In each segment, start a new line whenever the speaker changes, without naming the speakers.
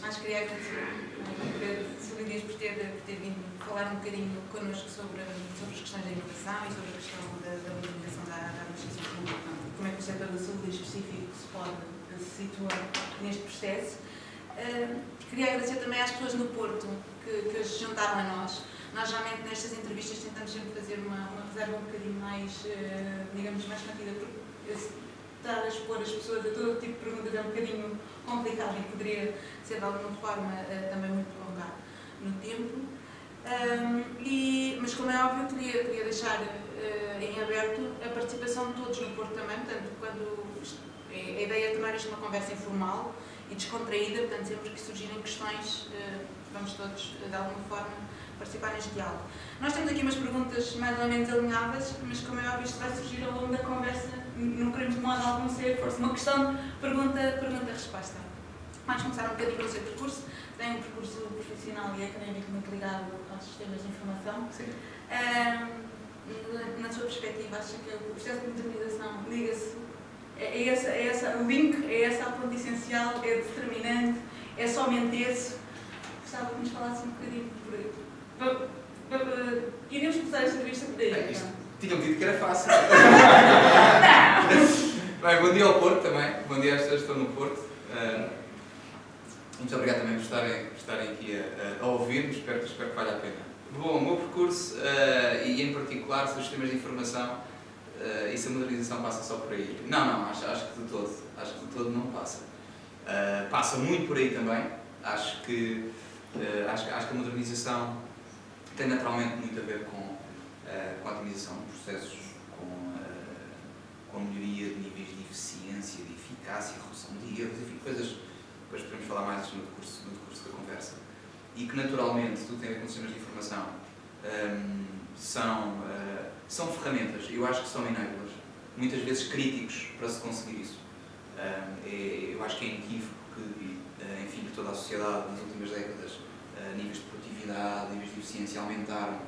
antes queria agradecer sobre Dias por ter vindo falar um bocadinho connosco sobre as questões da inovação e sobre a questão da modernização da administração pública. Como é que o setor da saúde específico se pode situar neste processo. Queria agradecer também às pessoas no Porto que se juntaram a nós. Nós, realmente, nestas entrevistas tentamos sempre fazer uma reserva um bocadinho mais, digamos, mais contida, porque estar a expor as pessoas a todo tipo de perguntas é um bocadinho complicado e poderia ser, de alguma forma, também muito prolongado no tempo. Mas, como é óbvio, queria deixar em aberto a participação de todos no Porto também, portanto, a ideia é tornar isto uma conversa informal e descontraída, portanto, sempre que surgirem questões, vamos todos, de alguma forma, participar neste diálogo. Nós temos aqui umas perguntas mais ou menos alinhadas, mas, como é óbvio, isto vai surgir ao longo da conversa, não queremos de modo algum ser uma questão de pergunta-resposta. Vamos começar um bocadinho com o seu percurso. Tem um percurso profissional e académico muito ligado aos sistemas de informação.
Sim.
Na sua perspectiva, acha que o processo de modernização liga-se? O link é essa a ponto essencial? É determinante? É somente esse? Gostava que nos falasse um bocadinho por aí. Iríamos começar esta entrevista por aí.
Tinham dito que era fácil.
Não!
Bem, bom dia ao Porto também. Bom dia às pessoas que estão no Porto. Muito obrigado também por estarem aqui a ouvir-nos. Espero que valha a pena. Bom, o meu percurso, e em particular sobre os sistemas de informação, e se a modernização passa só por aí? Não, acho que de todo não passa. Passa muito por aí também. Acho que a modernização tem naturalmente muito a ver com a otimização de processos, com a melhoria de níveis de eficiência, de eficácia, redução de erros, enfim, coisas. Depois podemos falar mais no decurso da conversa. E que naturalmente tudo tem a ver com sistemas de informação. São ferramentas, eu acho que são enablers, muitas vezes críticos para se conseguir isso. Eu acho que é inequívoco que toda a sociedade nas últimas décadas, níveis de produtividade, níveis de eficiência aumentaram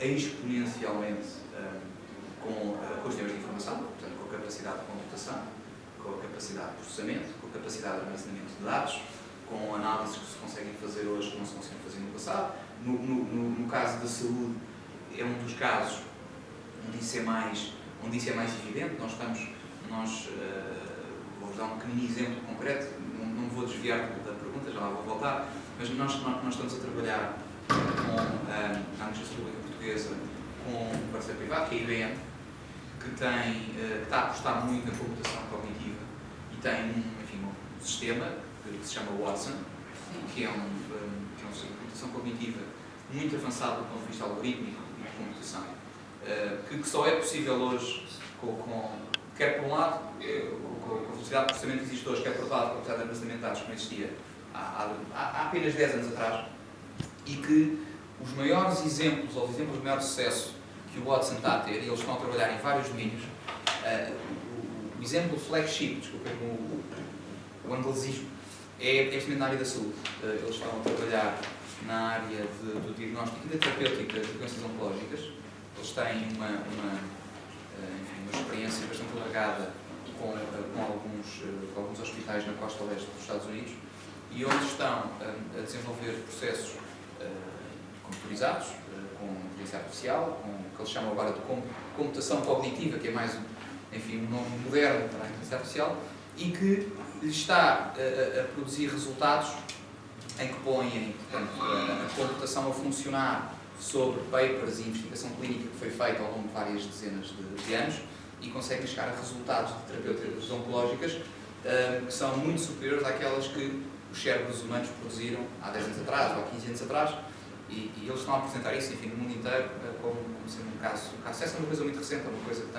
exponencialmente com os sistemas de informação, portanto com a capacidade de computação, com a capacidade de processamento, com a capacidade de armazenamento de dados, com análises que se conseguem fazer hoje que não se conseguiam fazer no passado. No caso da saúde, é um dos casos onde isso é mais evidente. Vou-vos dar um pequenino exemplo concreto, não vou desviar da pergunta, já lá vou voltar, mas nós estamos a trabalhar com a Administração Pública Portuguesa com um parceiro privado, que é a IBM, que está a apostar muito na computação cognitiva e tem um sistema que se chama Watson, que é um sistema de computação cognitiva muito avançado do ponto de vista algorítmico e de computação, que só é possível hoje quer por um lado, com a velocidade de processamento que existe hoje, quer por outro lado, com a velocidade de armazenamento de dados que não existia há apenas 10 anos atrás, e que os maiores exemplos, ou os exemplos de maior sucesso que o Watson está a ter, e eles estão a trabalhar em vários domínios, o exemplo flagship, desculpem o anglesismo, é precisamente na área da saúde. Eles estão a trabalhar na área do diagnóstico e da terapêutica de doenças oncológicas. Eles têm uma experiência bastante alargada com alguns hospitais na costa leste dos Estados Unidos, e onde estão a desenvolver processos computarizados, com inteligência artificial, com o que eles chamam agora de computação cognitiva, que é mais um nome moderno para a inteligência artificial, e que lhes está a produzir resultados em que põem, portanto, a computação a funcionar sobre papers e investigação clínica que foi feita ao longo de várias dezenas de anos, e conseguem chegar a resultados de terapêuticas oncológicas que são muito superiores àquelas que os cérebros humanos produziram há 10 anos atrás ou há 15 anos atrás, e eles estão a apresentar isso, no mundo inteiro, como sendo um caso de sucesso. É uma coisa muito recente, é uma coisa que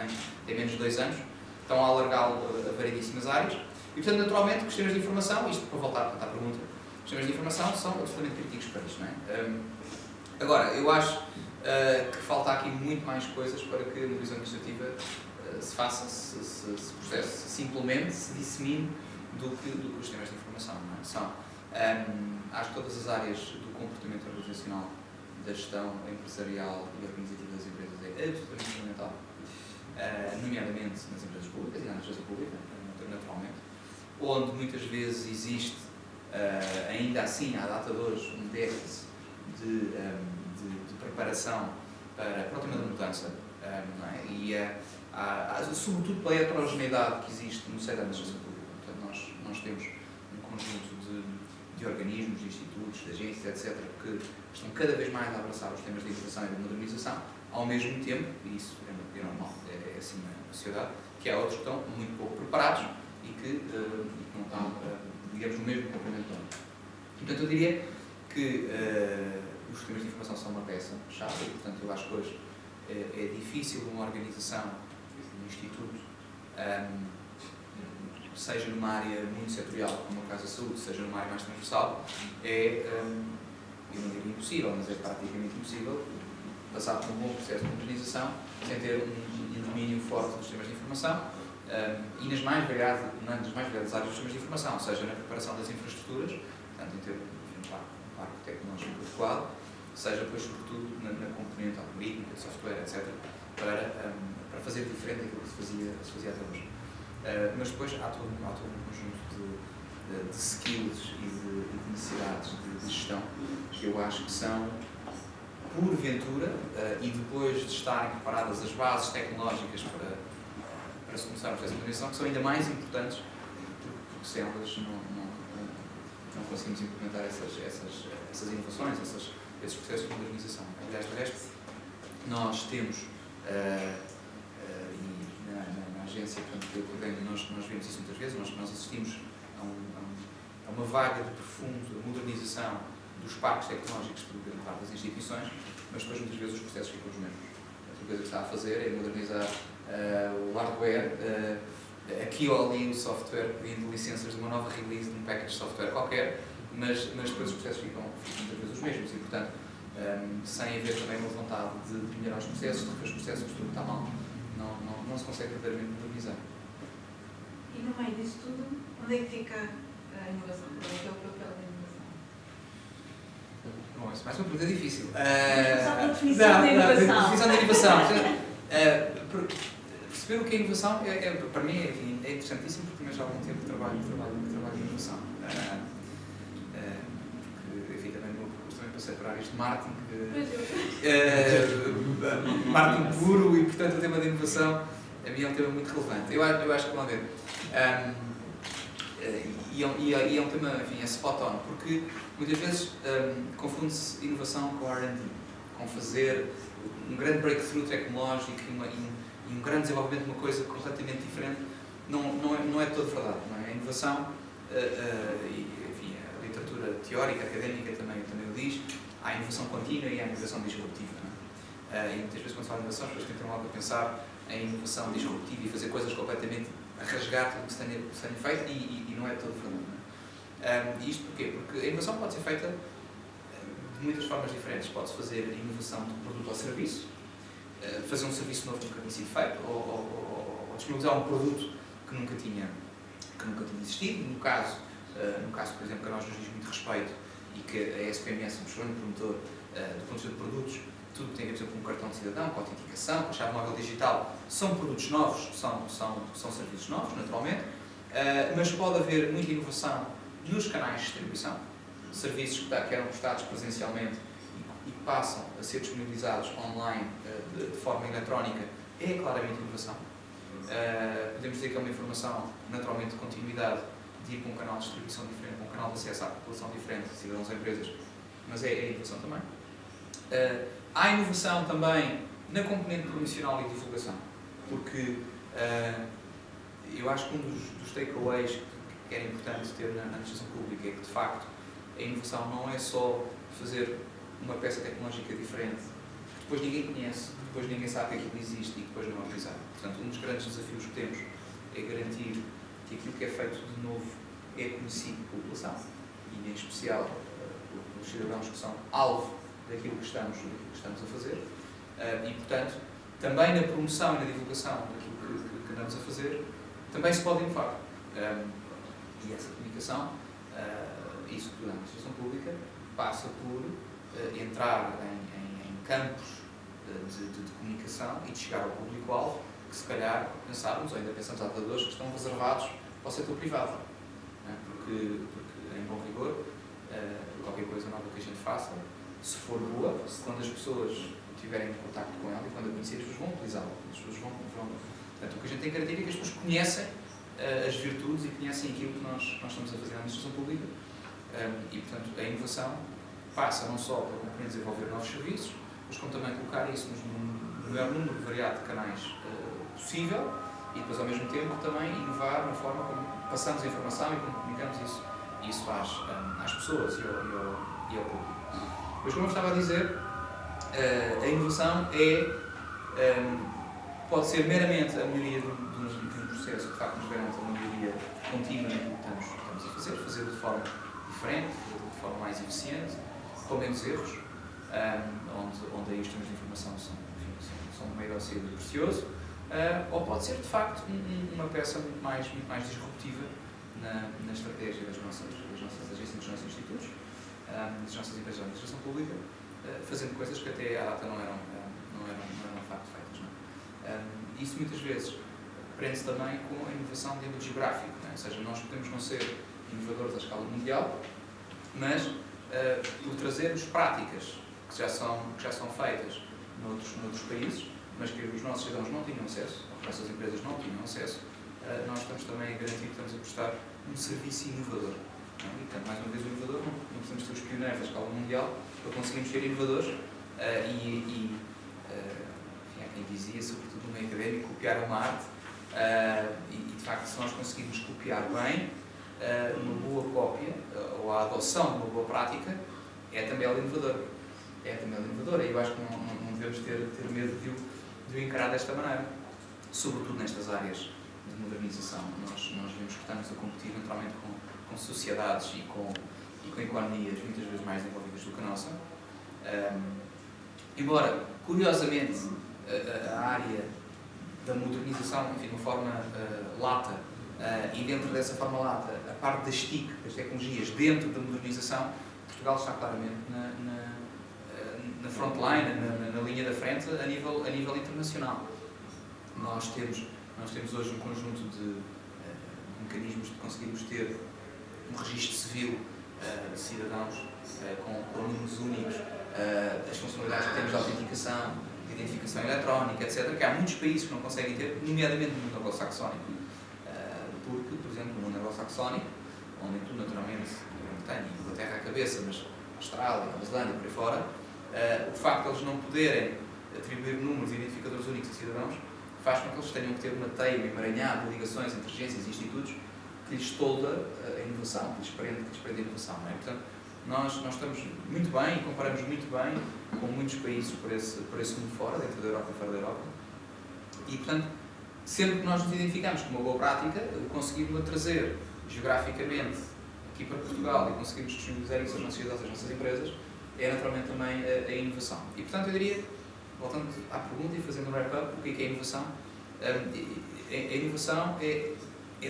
tem menos de 2 anos, estão a alargá-lo a variedíssimas áreas, e portanto, naturalmente, que os sistemas de informação, isto para voltar à pergunta, os sistemas de informação são absolutamente críticos para isto, não é? Agora, eu acho que falta aqui muito mais coisas para que a modernização administrativa se faça, se processe, se implemente, se dissemine do que os sistemas de informação, não é? Acho que todas as áreas do comportamento organizacional, da gestão empresarial e organizativa das empresas é absolutamente fundamental, nomeadamente nas empresas públicas e na administração pública, naturalmente, onde muitas vezes existe ainda assim, à data de hoje, um déficit de preparação para o tema da mudança, não é? E sobretudo pela heterogeneidade que existe no seio da administração pública. Portanto, nós temos um conjunto de organismos, de institutos, de agências, etc., que estão cada vez mais a abraçar os temas de inovação e de modernização, ao mesmo tempo, e isso é normal, é assim na sociedade, que há outros que estão muito pouco preparados e que não estão, digamos, no mesmo comprimento do ano. Portanto, eu diria que os sistemas de informação são uma peça-chave e, portanto, eu acho que hoje é difícil uma organização, um instituto, seja numa área muito setorial, como é o caso da saúde, seja numa área mais transversal, eu não diria impossível, mas é praticamente impossível passar por um bom processo de modernização sem ter um domínio forte dos sistemas de informação e nas mais variadas áreas dos sistemas de informação, seja na preparação das infraestruturas, portanto, em ter um parque tecnológico adequado, seja depois, sobretudo, na componente algorítmica, de software, etc., para fazer diferente daquilo que se fazia até hoje. Mas depois há todo um conjunto de skills e de necessidades de gestão que eu acho que são, porventura, e depois de estarem preparadas as bases tecnológicas para se começar a fazer essa modernização, que são ainda mais importantes, porque sem elas não conseguimos implementar essas inovações, esses processos de modernização. Aliás, de resto, nós temos, e na agência que eu coordeno, nós vemos isso muitas vezes, nós assistimos a uma vaga de profundo modernização dos parques tecnológicos por parte das instituições, mas depois muitas vezes os processos ficam os mesmos. A coisa que está a fazer é modernizar o hardware, aqui ou ali o software, pedindo licenças de uma nova release de um package de software qualquer, mas depois os processos ficam muitas vezes os mesmos e, portanto, sem haver também uma vontade de melhorar os processos, porque os processos, tudo está mal, não se consegue verdadeiramente modernizar.
E no meio disso tudo, onde é que fica a inovação? Qual é que é o papel da inovação?
Bom, isso é mais uma pergunta difícil.
Só a definição da inovação.
Perceber o que é inovação, para mim, enfim, é interessantíssimo, porque também já há algum tempo que trabalho em inovação. Porque, enfim, também no meu percurso também passei por áreas de marketing, marketing puro, e, portanto, o tema da inovação, a mim é um tema muito relevante. Eu acho que, vamos ver, e é um tema, enfim, é spot on, porque muitas vezes confunde-se inovação com R&D, com fazer um grande breakthrough tecnológico e um grande desenvolvimento de uma coisa completamente diferente. Não é de todo verdade, não é? A inovação, enfim, a literatura teórica, académica também o diz, há inovação contínua e há inovação disruptiva, não é? E muitas vezes quando se fala de inovação, as pessoas tentam logo a pensar em inovação disruptiva e fazer coisas completamente a rasgar tudo que se tenha feito e não é de todo verdade, não é? E isto porquê? Porque a inovação pode ser feita de muitas formas diferentes. Pode-se fazer inovação de produto ou serviço, fazer um serviço novo que nunca tinha sido feito, ou disponibilizar um produto que nunca tinha existido. No caso, por exemplo, que a nós nos diz muito respeito e que a SPMS é um excelente promotor do ponto de vista de produtos, tudo tem a ver, por exemplo, com um cartão de cidadão, com a autenticação, com a chave móvel digital, são produtos novos, são serviços novos, naturalmente, mas pode haver muita inovação nos canais de distribuição, serviços que eram prestados presencialmente e que passam a ser disponibilizados online de forma eletrónica, é claramente inovação. Podemos dizer que é uma informação naturalmente de continuidade, de ir para um canal de distribuição diferente, para um canal de acesso à população diferente, cidadãos e empresas, mas é inovação também. Há inovação também na componente promocional e divulgação, porque eu acho que um dos takeaways que era importante ter na administração pública é que, de facto, a inovação não é só fazer uma peça tecnológica diferente, que depois ninguém conhece, que depois ninguém sabe que aquilo existe e que depois não é utilizado. Portanto, um dos grandes desafios que temos é garantir que aquilo que é feito de novo é conhecido pela população, e em especial pelos cidadãos que são alvo daquilo que estamos a fazer. E, portanto, também na promoção e na divulgação daquilo que andamos a fazer, também se pode inovar. E essa comunicação, isso tudo na administração pública, passa por entrar em campos de comunicação e de chegar ao público-alvo que, se calhar, pensávamos, ou ainda pensamos há dadores, que estão reservados para o setor privado. Porque a em bom rigor, qualquer coisa nova que a gente faça, se for boa, quando as pessoas tiverem contacto com ela e quando a conhecerem, as pessoas vão utilizá-la. Portanto, o que a gente tem que garantir é que as pessoas conhecem as virtudes e conhecem aquilo que nós estamos a fazer na administração pública. E, portanto, a inovação passa não só por desenvolver novos serviços, mas como também colocar isso no maior número variado de canais possível e depois, ao mesmo tempo, também inovar na forma como passamos a informação e como comunicamos isso às pessoas e ao público. Mas, como eu estava a dizer, a inovação pode ser meramente a melhoria de um processo que de facto nos garante uma melhoria contínua naquilo que estamos a fazer de forma diferente, de forma mais eficiente, com menos erros, onde aí os sistemas de informação são um meio auxílio precioso, ou pode ser de facto uma peça muito mais disruptiva na estratégia das nossas agências, dos nossos institutos, das nossas empresas de administração pública, fazendo coisas que até à data não eram de facto feitas. Isso muitas vezes prende-se também com a inovação de âmbito geográfico, ou seja, nós podemos não ser inovadores à escala mundial, mas por trazermos práticas que já são feitas noutros países, mas que os nossos cidadãos não tinham acesso, ou que as nossas empresas não tinham acesso, nós estamos também a garantir que estamos a prestar um serviço inovador. E, portanto, mais uma vez, o inovador, não precisamos ser os pioneiros à escala mundial para conseguirmos ser inovadores enfim, há quem dizia, sobretudo no meio académico, copiar uma arte, e de facto, se nós conseguirmos copiar bem, uma boa cópia, ou a adoção de uma boa prática, é também ela inovadora. E eu acho que não devemos ter medo de o encarar desta maneira, sobretudo nestas áreas de modernização. Nós vemos que estamos a competir naturalmente com sociedades e com economias muitas vezes mais desenvolvidas do que a nossa. Embora, curiosamente, a área da modernização, enfim, de uma forma lata, e dentro dessa forma lata, a parte das TIC, das tecnologias, dentro da modernização, Portugal está claramente na frontline, na linha da frente, a nível internacional. Nós temos hoje um conjunto de mecanismos de conseguirmos ter um registro civil de cidadãos com números únicos, as funcionalidades que temos de autenticação, de identificação eletrónica, etc., que há muitos países que não conseguem ter, nomeadamente no mundo anglo-saxónico. Porque, por exemplo, no mundo anglo-saxónico, onde inclui naturalmente a Grã-Bretanha e a Inglaterra à cabeça, mas a Austrália, a Nova Zelândia, por aí fora, o facto de eles não poderem atribuir números e identificadores únicos a cidadãos faz com que eles tenham que ter uma teia, um emaranhado de ligações entre agências e institutos que lhes tolda a inovação, que lhes prende a inovação. Não é? Portanto, nós estamos muito bem e comparamos muito bem com muitos países por esse mundo fora, dentro da Europa e fora da Europa. E, portanto, sempre que nós nos identificamos com uma boa prática, conseguimos trazer geograficamente aqui para Portugal e conseguimos disponibilizar isso às nossas cidades, às nossas empresas, é naturalmente também a inovação. E, portanto, eu diria, voltando à pergunta e fazendo um wrap-up, o que é inovação? A inovação é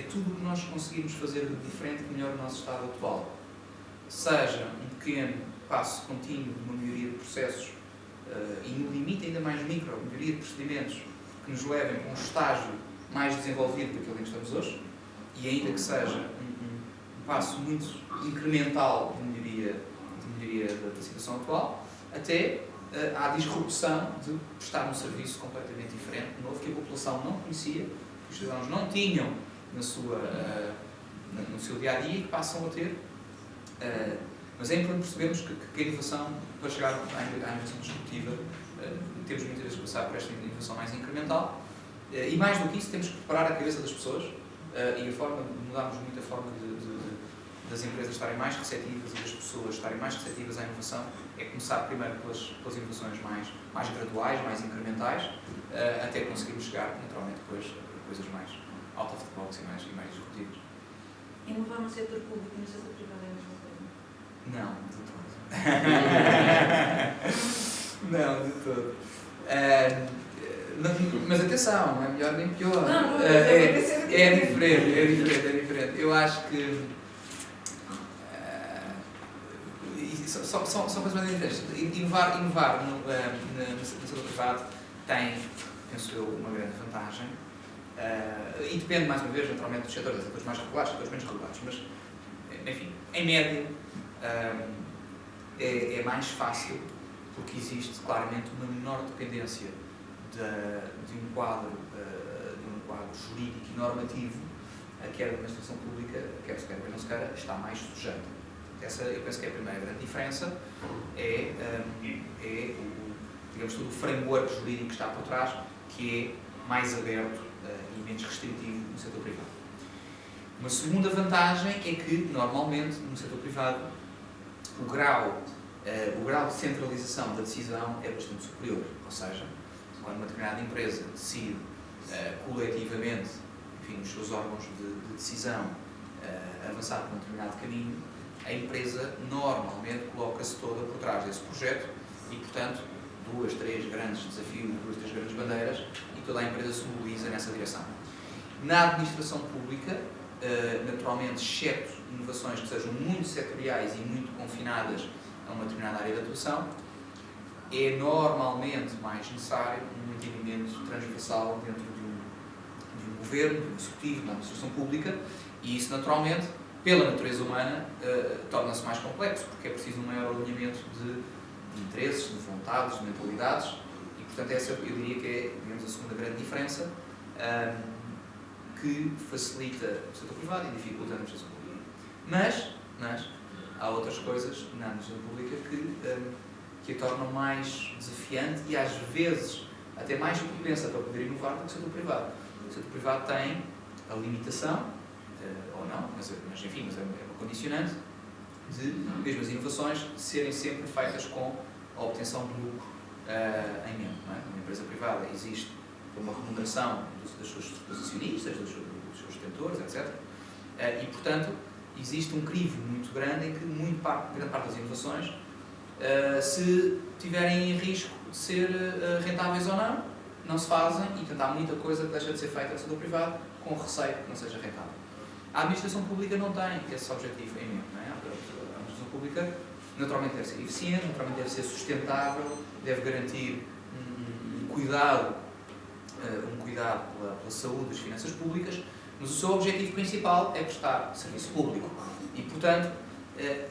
tudo o que nós conseguimos fazer de diferente que melhora o nosso estado atual. Seja um pequeno passo contínuo de uma melhoria de processos e no limite ainda mais micro, melhoria de procedimentos que nos levem a um estágio mais desenvolvido daquele em que estamos hoje, e ainda que seja um passo muito incremental de melhoria da situação atual, até à disrupção de prestar um serviço completamente diferente, novo, que a população não conhecia, que os cidadãos não tinham no seu dia-a-dia e que passam a ter. Mas é importante percebermos que a inovação, para chegar à inovação disruptiva, temos muitas vezes que passar por esta inovação mais incremental, e mais do que isso, temos que preparar a cabeça das pessoas, e a forma de mudarmos muito a forma das empresas estarem mais receptivas e das pessoas estarem mais receptivas à inovação, é começar primeiro pelas inovações mais graduais, mais incrementais, até conseguirmos chegar, naturalmente, depois a coisas mais out of the box e mais disruptivas.
Inovar no setor público e no setor privado é a mesma coisa?
Não, de todo. Mas atenção, não é melhor nem pior.
Não,
é diferente. Eu acho que são coisas mais diferentes. Inovar no setor privado tem, penso eu, uma grande vantagem. E depende, mais uma vez, naturalmente, dos setores mais regulados, setores menos regulados. Mas enfim, em média, é mais fácil porque existe claramente uma menor dependência de um quadro jurídico e normativo a que a administração pública, quer se queira, quer não se queira, está mais sujeita. Essa, eu penso que é a primeira grande diferença, digamos, todo o framework jurídico que está por trás, que é mais aberto e menos restritivo no setor privado. Uma segunda vantagem é que, normalmente, no setor privado, o grau de centralização da decisão é bastante superior. Ou seja, quando uma determinada empresa decide coletivamente, enfim, os seus órgãos de decisão avançar por um determinado caminho, a empresa normalmente coloca-se toda por trás desse projeto e, portanto, 2, 3 grandes desafios, 2, 3 grandes bandeiras e toda a empresa se mobiliza nessa direção. Na administração pública, naturalmente, exceto inovações que sejam muito setoriais e muito confinadas a uma determinada área de atuação, é normalmente mais necessário um entendimento transversal dentro de um governo, de um executivo, de uma administração pública, e isso, naturalmente, pela natureza humana, torna-se mais complexo, porque é preciso um maior alinhamento de interesses, de vontades, de mentalidades, e, portanto, essa eu diria que é, digamos, a segunda grande diferença, que facilita o setor privado e dificulta a administração pública. Mas há outras coisas na administração pública que a tornam mais desafiante e, às vezes, até mais propensa para poder inovar do que o setor privado. O setor privado tem a limitação, ou não, mas enfim, é uma condicionante, de mesmo as inovações serem sempre feitas com a obtenção de lucro em mente. Não é? Uma empresa privada existe por uma remuneração dos seus acionistas, dos seus detentores, etc. E, portanto, existe um crivo muito grande em que grande parte das inovações, se tiverem em risco de ser rentáveis ou não se fazem, e, portanto, há muita coisa que deixa de ser feita no setor privado com receio que não seja rentável. A administração pública não tem esse objetivo em mente. Não é? A administração pública naturalmente deve ser eficiente, naturalmente deve ser sustentável, deve garantir um cuidado pela saúde das finanças públicas, mas o seu objetivo principal é prestar serviço público. E, portanto,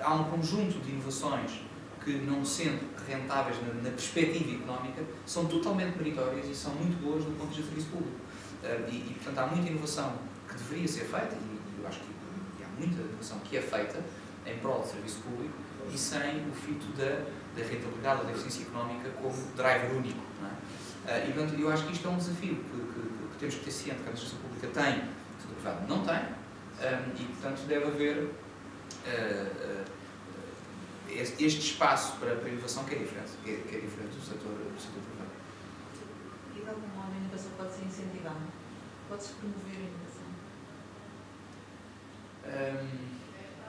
há um conjunto de inovações que, não sendo rentáveis na perspectiva económica, são totalmente meritórias e são muito boas do ponto de vista de serviço público. E, portanto, há muita inovação que deveria ser feita, e eu acho que há muita inovação que é feita em prol de serviço público e sem o fito da rentabilidade ou da eficiência económica como driver único. Não é? E, portanto, eu acho que isto é um desafio que temos que ter ciente que a administração pública tem, o setor privado não tem, e, portanto, deve haver este espaço para a inovação que é diferente do setor privado.
E de algum modo a inovação pode ser incentivada? Pode-se promover a inovação?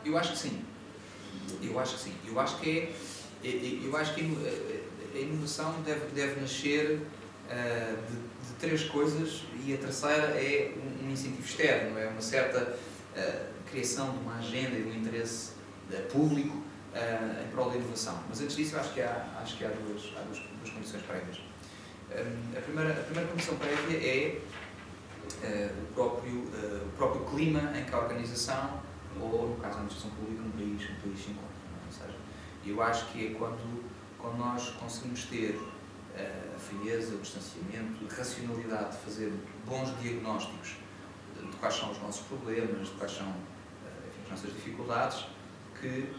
Eu acho que sim. Eu acho que a inovação deve nascer de 3 coisas, e a terceira é um incentivo externo, é uma certa criação de uma agenda e de um interesse público em prol da inovação. Mas antes disso, eu acho que há duas condições prévias. A primeira condição prévia é o próprio clima em que a organização, ou no caso da administração pública, um país se encontra. Ou seja, eu acho que é quando nós conseguimos ter a frieza, o distanciamento, a racionalidade de fazer bons diagnósticos de quais são os nossos problemas, de quais são as nossas dificuldades, que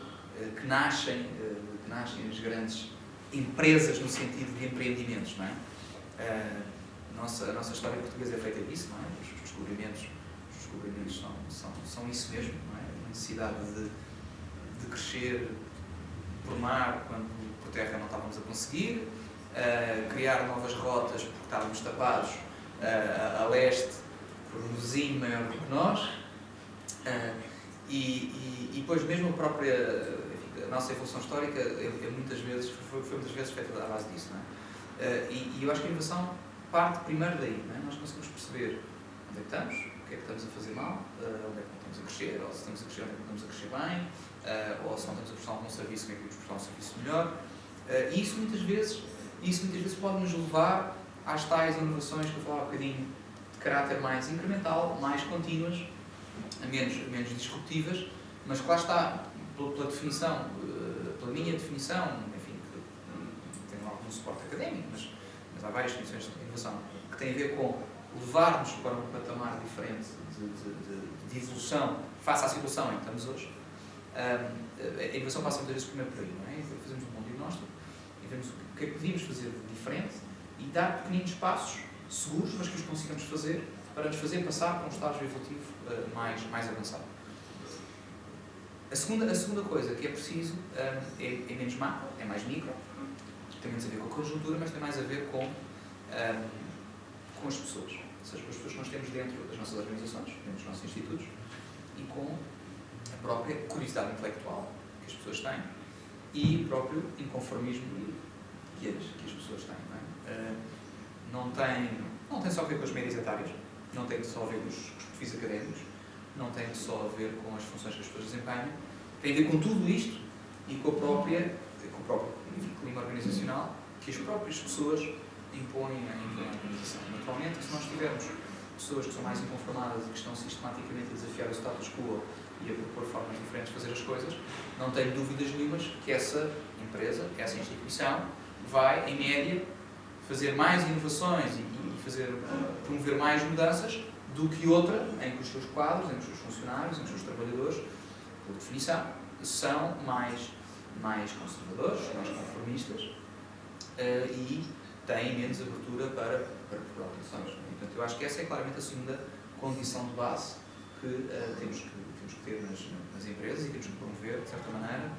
nascem as grandes empresas no sentido de empreendimentos, não é? A nossa história portuguesa é feita disso, não é? Os descobrimentos são isso mesmo, não é? A necessidade de crescer por mar quando por terra não estávamos a conseguir, criar novas rotas porque estávamos tapados a leste por um vizinho maior do que nós, e depois mesmo a própria a nossa evolução histórica foi muitas vezes feita à base disso, não é? E eu acho que a inovação parte primeiro daí, não é? Nós conseguimos perceber onde é que estamos, o que é que estamos a fazer mal, onde é que não estamos a crescer, ou se estamos a crescer, onde é que não estamos a crescer bem, ou se não estamos a prestar algum serviço, onde é que temos a prestar um serviço melhor. E isso muitas vezes pode nos levar às tais inovações que eu falava há bocadinho, de caráter mais incremental, mais contínuas, menos disruptivas, mas que lá está, pela definição, pela minha definição, enfim, que tem algum suporte académico, mas há várias definições de inovação que têm a ver com levar-nos para um patamar diferente de evolução face à situação em que estamos hoje. A inovação passa muitas vezes primeiro por aí, não é? Fazemos um bom diagnóstico e vemos o que é que podíamos fazer de diferente e dar pequeninos passos seguros, mas que os consigamos fazer para nos fazer passar para um estágio evolutivo mais avançado. A segunda coisa que é preciso é menos macro, é mais micro, tem menos a ver com a conjuntura, mas tem mais a ver com as pessoas, ou seja, com as pessoas que nós temos dentro das nossas organizações, dentro dos nossos institutos, e com a própria curiosidade intelectual que as pessoas têm e o próprio inconformismo que as pessoas têm. Não tem só a ver com as médias etárias, não tem só a ver com os perfis académicos, não tem só a ver com as funções que as pessoas desempenham, tem a ver com tudo isto e com o próprio clima organizacional que as próprias pessoas impõem à organização. Naturalmente, se nós tivermos pessoas que são mais inconformadas e que estão sistematicamente a desafiar o status quo e a propor formas diferentes de fazer as coisas, não tenho dúvidas nenhumas que essa empresa, essa instituição, vai, em média, fazer mais inovações e promover mais mudanças do que outra em que os seus quadros, em que os seus funcionários, em que os seus trabalhadores, por definição, são mais conservadores, mais conformistas e têm menos abertura para alterações. Portanto, eu acho que essa é claramente a segunda condição de base que temos que ter nas empresas e temos que promover, de certa maneira,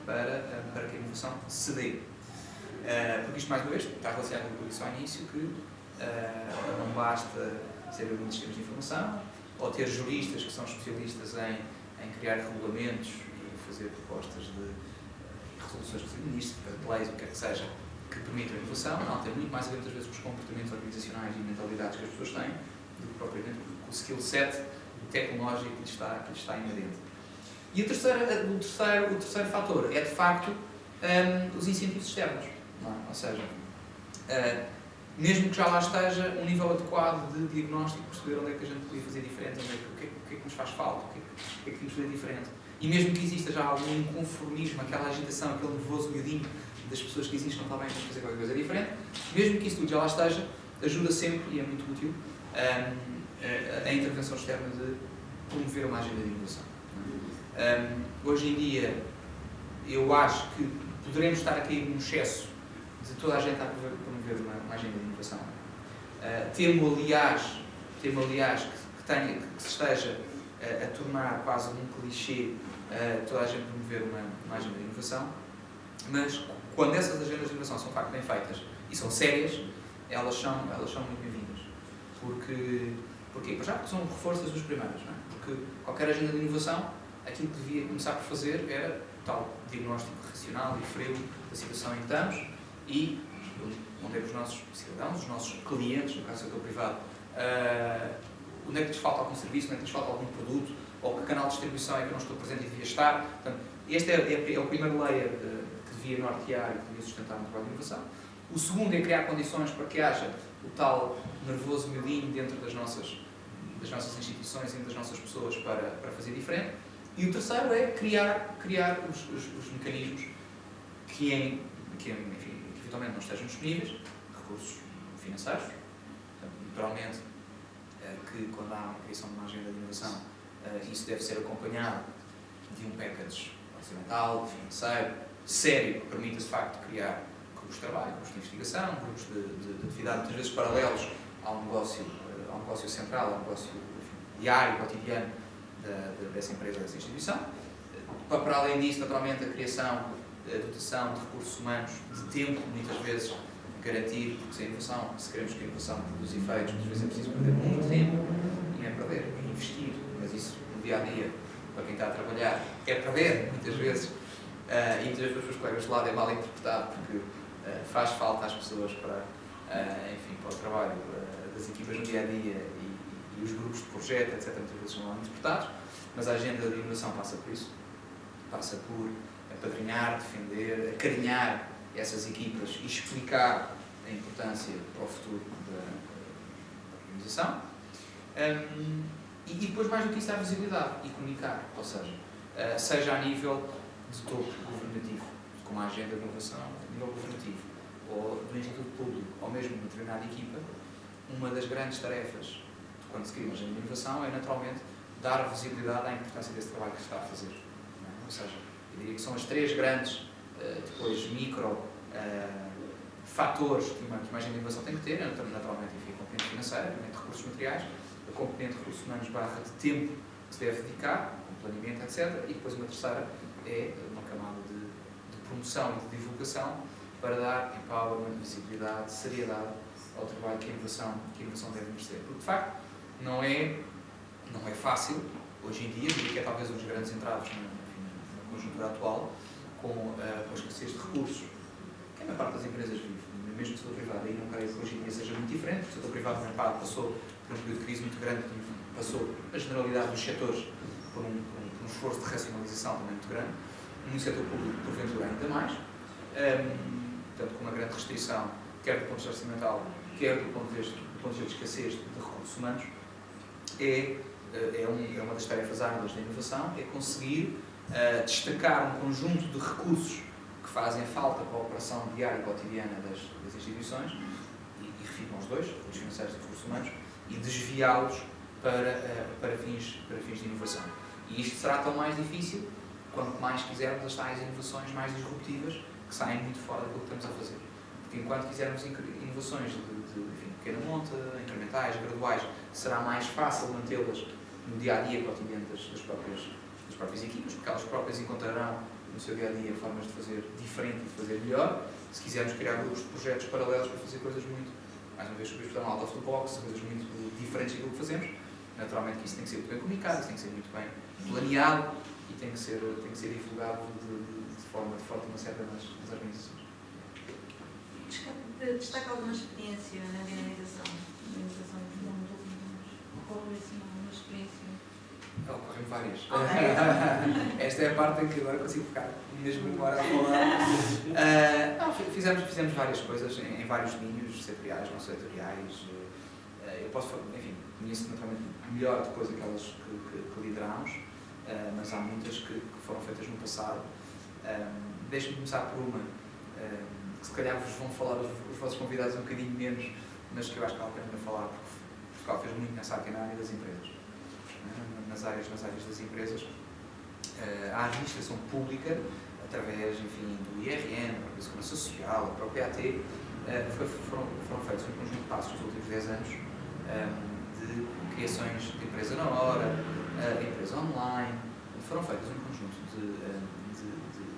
para que a inovação se dê. Porque isto, mais uma vez, está relacionado com o que eu disse ao início, que não basta ser algum de sistemas de informação ou ter juristas que são especialistas em criar regulamentos e fazer propostas de resoluções de ministros, de leis, o que quer que seja, que permitam a inovação. Não, tem muito mais a ver, muitas vezes, com os comportamentos organizacionais e mentalidades que as pessoas têm do que propriamente com o skill set tecnológico que lhes está inerente. E o terceiro fator é, de facto, os incentivos externos. Não é? Ou seja, mesmo que já lá esteja um nível adequado de diagnóstico, perceber onde é que a gente podia fazer diferente, o que é que nos faz falta, o que é que podemos fazer diferente. E mesmo que exista já algum inconformismo, aquela agitação, aquele nervoso miudinho das pessoas que existem, não está bem, temos que fazer qualquer coisa diferente, mesmo que isso tudo já lá esteja, ajuda sempre, e é muito útil, a intervenção externa de promover uma agenda de inovação. Hoje em dia, eu acho que poderemos estar a cair num excesso de toda a gente a promover uma agenda de inovação. Temo, aliás, que se esteja a tornar quase um clichê toda a gente promover uma agenda de inovação, mas quando essas agendas de inovação são de facto bem feitas e são sérias, elas são muito bem-vindas. Porquê? Já porque são um reforço das duas primeiras, não é? Porque qualquer agenda de inovação, aquilo que devia começar por fazer era tal diagnóstico racional e frio da situação em que estamos e onde é que os nossos cidadãos, os nossos clientes, no caso do setor privado, onde é que lhes falta algum serviço, onde é que lhes falta algum produto, ou que canal de distribuição é que eu não estou presente e devia estar. Portanto, este é o primeiro layer que devia nortear e que devia sustentar no trabalho de inovação. O segundo é criar condições para que haja o tal nervoso miudinho dentro das nossas instituições e das nossas pessoas para fazer diferente. E o terceiro é criar os mecanismos que eventualmente não estejam disponíveis, recursos financeiros. Portanto, naturalmente, que quando há uma criação de uma agenda de inovação, isso deve ser acompanhado de um package orçamental, financeiro, sério, que permita, de facto, criar grupos de trabalho, grupos de investigação, grupos de atividade, muitas vezes paralelos ao negócio central, ao negócio diário, cotidiano dessa empresa, dessa instituição. Para além disso, naturalmente, a criação, a dotação de recursos humanos, de tempo, muitas vezes, garantir, porque se queremos que a inovação produza efeitos, muitas vezes é preciso perder muito tempo, e não é perder, é investir, mas isso no dia-a-dia, para quem está a trabalhar, é perder, muitas vezes, e muitas vezes para os meus colegas de lado é mal interpretado, porque faz falta às pessoas para o trabalho das equipas no dia-a-dia e os grupos de projeto, etc., muitas vezes são mal interpretados, mas a agenda de inovação passa por isso, passa por apadrinhar, defender, acarinhar essas equipas e explicar a importância para o futuro da organização. E depois, mais do que isso, dar visibilidade e comunicar. Ou seja, seja a nível de topo governativo, como a agenda de inovação a nível governativo, ou do Instituto Público, ou mesmo de uma determinada equipa. Uma das grandes tarefas de quando se cria uma agenda de inovação é, naturalmente, dar visibilidade à importância desse trabalho que se está a fazer. Não é? Ou seja, eu diria que são as 3 grandes, depois micro, fatores que uma agenda de inovação tem que ter, naturalmente, enfim, a componente financeira, a componente de recursos materiais, a componente de recursos humanos / de tempo que se deve dedicar, com planeamento, etc. E depois uma terceira é uma camada de promoção e de divulgação para dar empowerment, visibilidade, seriedade ao trabalho que a inovação deve merecer. Porque, de facto, não é fácil, hoje em dia, que é talvez um dos grandes entraves na conjuntura atual, com a escassez de recursos, que a maior parte das empresas vive, mesmo no setor privado, e não creio que hoje em dia seja muito diferente. O setor privado, na maior parte, passou por um período de crise muito grande, passou a generalidade dos setores por um esforço de racionalização também muito grande, no setor público, porventura, ainda mais, portanto, com uma grande restrição, quer do ponto de vista orçamental, quer do ponto de vista de escassez de recursos humanos. É uma das tarefas árduas da inovação, é conseguir destacar um conjunto de recursos que fazem falta para a operação diária e cotidiana das instituições, e refiro aos dois, recursos financeiros e recursos humanos, e desviá-los para fins de inovação. E isto será tão mais difícil quanto mais quisermos as tais inovações mais disruptivas, que saem muito fora daquilo que estamos a fazer. Porque enquanto quisermos inovações de pequena monta, incrementais, graduais, será mais fácil mantê-las no dia-a-dia cotidiano das próprias equipas, porque elas próprias encontrarão no seu dia-a-dia formas de fazer diferente e de fazer melhor. Se quisermos criar grupos de projetos paralelos para fazer coisas muito, mais uma vez, sobre a out of the box, coisas muito diferentes daquilo que fazemos, naturalmente que isso tem que ser muito bem comunicado, isso tem que ser muito bem planeado e tem que ser divulgado de forma certa nas organizações.
Destaca alguma experiência na dinamização da inovação no mundo dos últimos anos? Ocorre assim alguma experiência?
Ocorrem várias. Esta é a parte em que agora consigo ficar mesmo agora a falar. Fizemos várias coisas em vários domínios, setoriais, não setoriais. Eu posso, enfim, conheço naturalmente melhor depois aquelas que liderámos, mas há muitas que foram feitas no passado. Deixem-me começar por uma que se calhar vos vão falar os vossos convidados um bocadinho menos, mas que eu acho que vale a pena falar, porque Portugal fez muito nessa área das empresas. Nas áreas das empresas, a administração pública, através, enfim, do IRM, da Segurança Social, a própria AT, foram feitos um conjunto de passos nos últimos 10 anos de criações de empresa na hora, empresa online, foram feitas um conjunto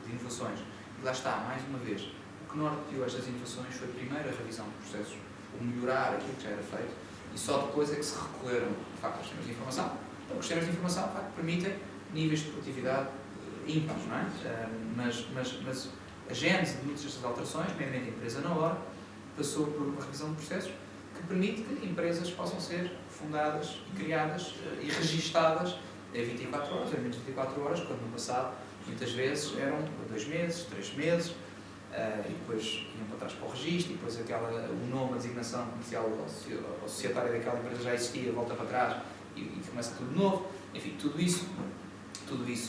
de inovações. E lá está, mais uma vez, o que norteou estas inovações foi primeiro a revisão de processos, o melhorar aquilo que já era feito, e só depois é que se recolheram, de facto, os sistemas de informação. Então, os sistemas de informação, de facto, permitem níveis de produtividade ímpares, não é? Mas a gênese de muitas destas alterações, primeiramente a empresa na hora, passou por uma revisão de processos que permite que empresas possam ser fundadas e criadas e registadas em 24 horas, em menos de 24 horas, quando no passado, muitas vezes, eram 2 meses, 3 meses, e depois iam para trás para o registro, e depois o nome, a designação comercial ou societária daquela empresa já existia, volta para trás e começa tudo de novo. Enfim, tudo isso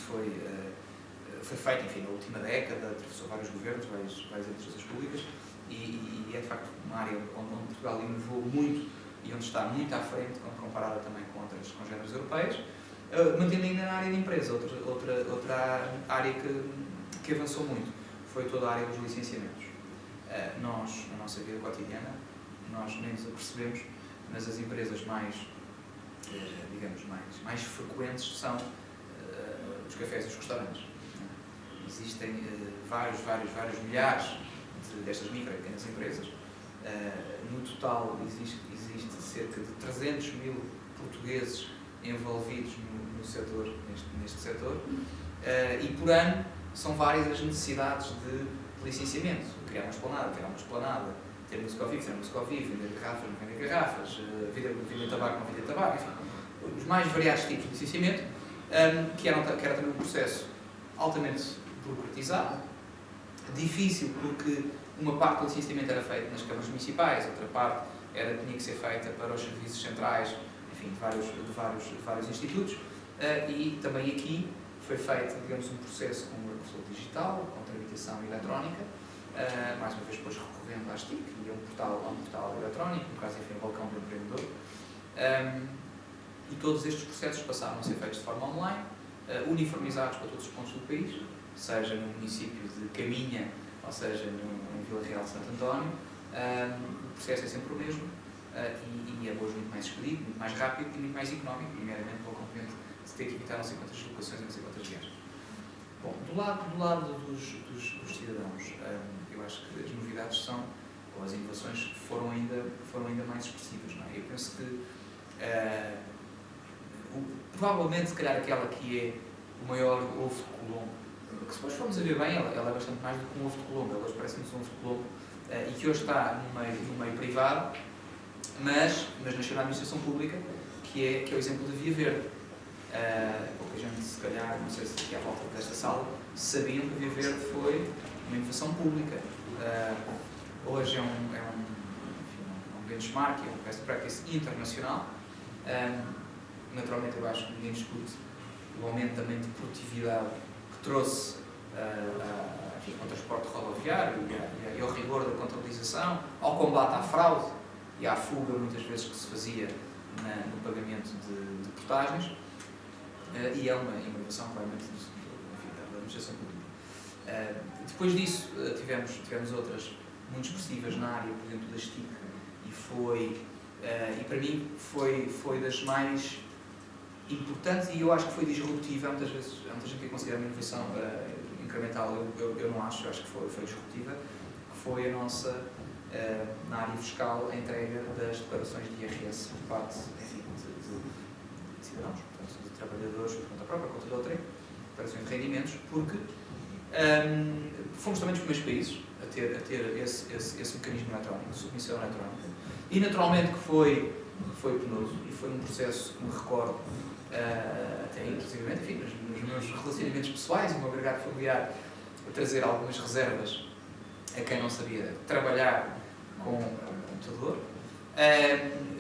foi feito, enfim, na última década, atravessou vários governos, várias administrações públicas, e é de facto uma área onde Portugal inovou muito e onde está muito à frente, quando comparada também com outras géneros europeias, mantendo ainda na área de empresa, outra área que avançou muito, foi toda a área dos licenciamentos. Nós, na nossa vida cotidiana, nós nem nos apercebemos, mas as empresas mais frequentes são os cafés e os restaurantes. Existem vários milhares destas micro e pequenas empresas. No total existe cerca de 300 mil portugueses envolvidos neste setor, e por ano são várias as necessidades de licenciamento. Criar uma esplanada, ter música ao vivo, vender garrafas, não vender garrafas, vender tabaco, não vender tabaco, enfim, os mais variados tipos de licenciamento, que era também um processo altamente burocratizado, difícil porque uma parte do licenciamento era feita nas câmaras municipais, outra parte tinha que ser feita para os serviços centrais, enfim, de vários institutos, e também aqui foi feito, digamos, um processo com workflow digital, com tramitação eletrónica, mais uma vez depois recorrendo à STIC, e a um portal eletrónico, no caso, enfim, o balcão do empreendedor. E todos estes processos passaram a ser feitos de forma online, uniformizados para todos os pontos do país, seja no município de Caminha, ou seja em Vila Real de Santo António. O processo é sempre o mesmo e é hoje muito mais expedito, muito mais rápido e muito mais económico, primeiramente pelo componente de ter que evitar não sei quantas locações e não sei quantas viagens. Bom, do lado dos cidadãos, eu acho que as novidades são, ou as inovações foram ainda mais expressivas, não é? Eu penso que provavelmente, se calhar, aquela que é o maior ovo de Colombo, que se depois formos a ver bem, ela é bastante mais do que um ovo de Colombo, ela hoje parece-nos um ovo de Colombo, e que hoje está no meio privado, mas nasceu na administração pública, que é o exemplo da Via Verde. Pouca gente, se calhar, não sei se aqui à volta desta sala, sabiam que a Via Verde foi uma inovação pública. Hoje é um benchmark, é um best practice internacional. Naturalmente, eu acho que ninguém discute o aumento também de produtividade que trouxe ao transporte rodoviário e ao rigor da contabilização, ao combate à fraude e à fuga, muitas vezes, que se fazia no pagamento de portagens. E é uma inovação, claramente, da administração pública. Depois disso, tivemos outras muito expressivas na área, por exemplo, da STIC, e para mim foi das mais importantes, e eu acho que foi disruptiva. Muita gente que considera uma inovação incremental, eu não acho, eu acho que foi disruptiva, que foi a nossa, na área fiscal, a entrega das declarações de IRS por parte, enfim, de cidadãos, portanto, de trabalhadores, por conta própria, por conta de outrem, declarações de rendimentos, porque fomos também dos primeiros países a ter esse mecanismo eletrónico, de submissão eletrónica, e naturalmente que foi penoso, e foi um processo que me recordo, até inclusive, enfim, nos meus relacionamentos pessoais, o meu agregado familiar, a trazer algumas reservas a quem não sabia trabalhar com o computador,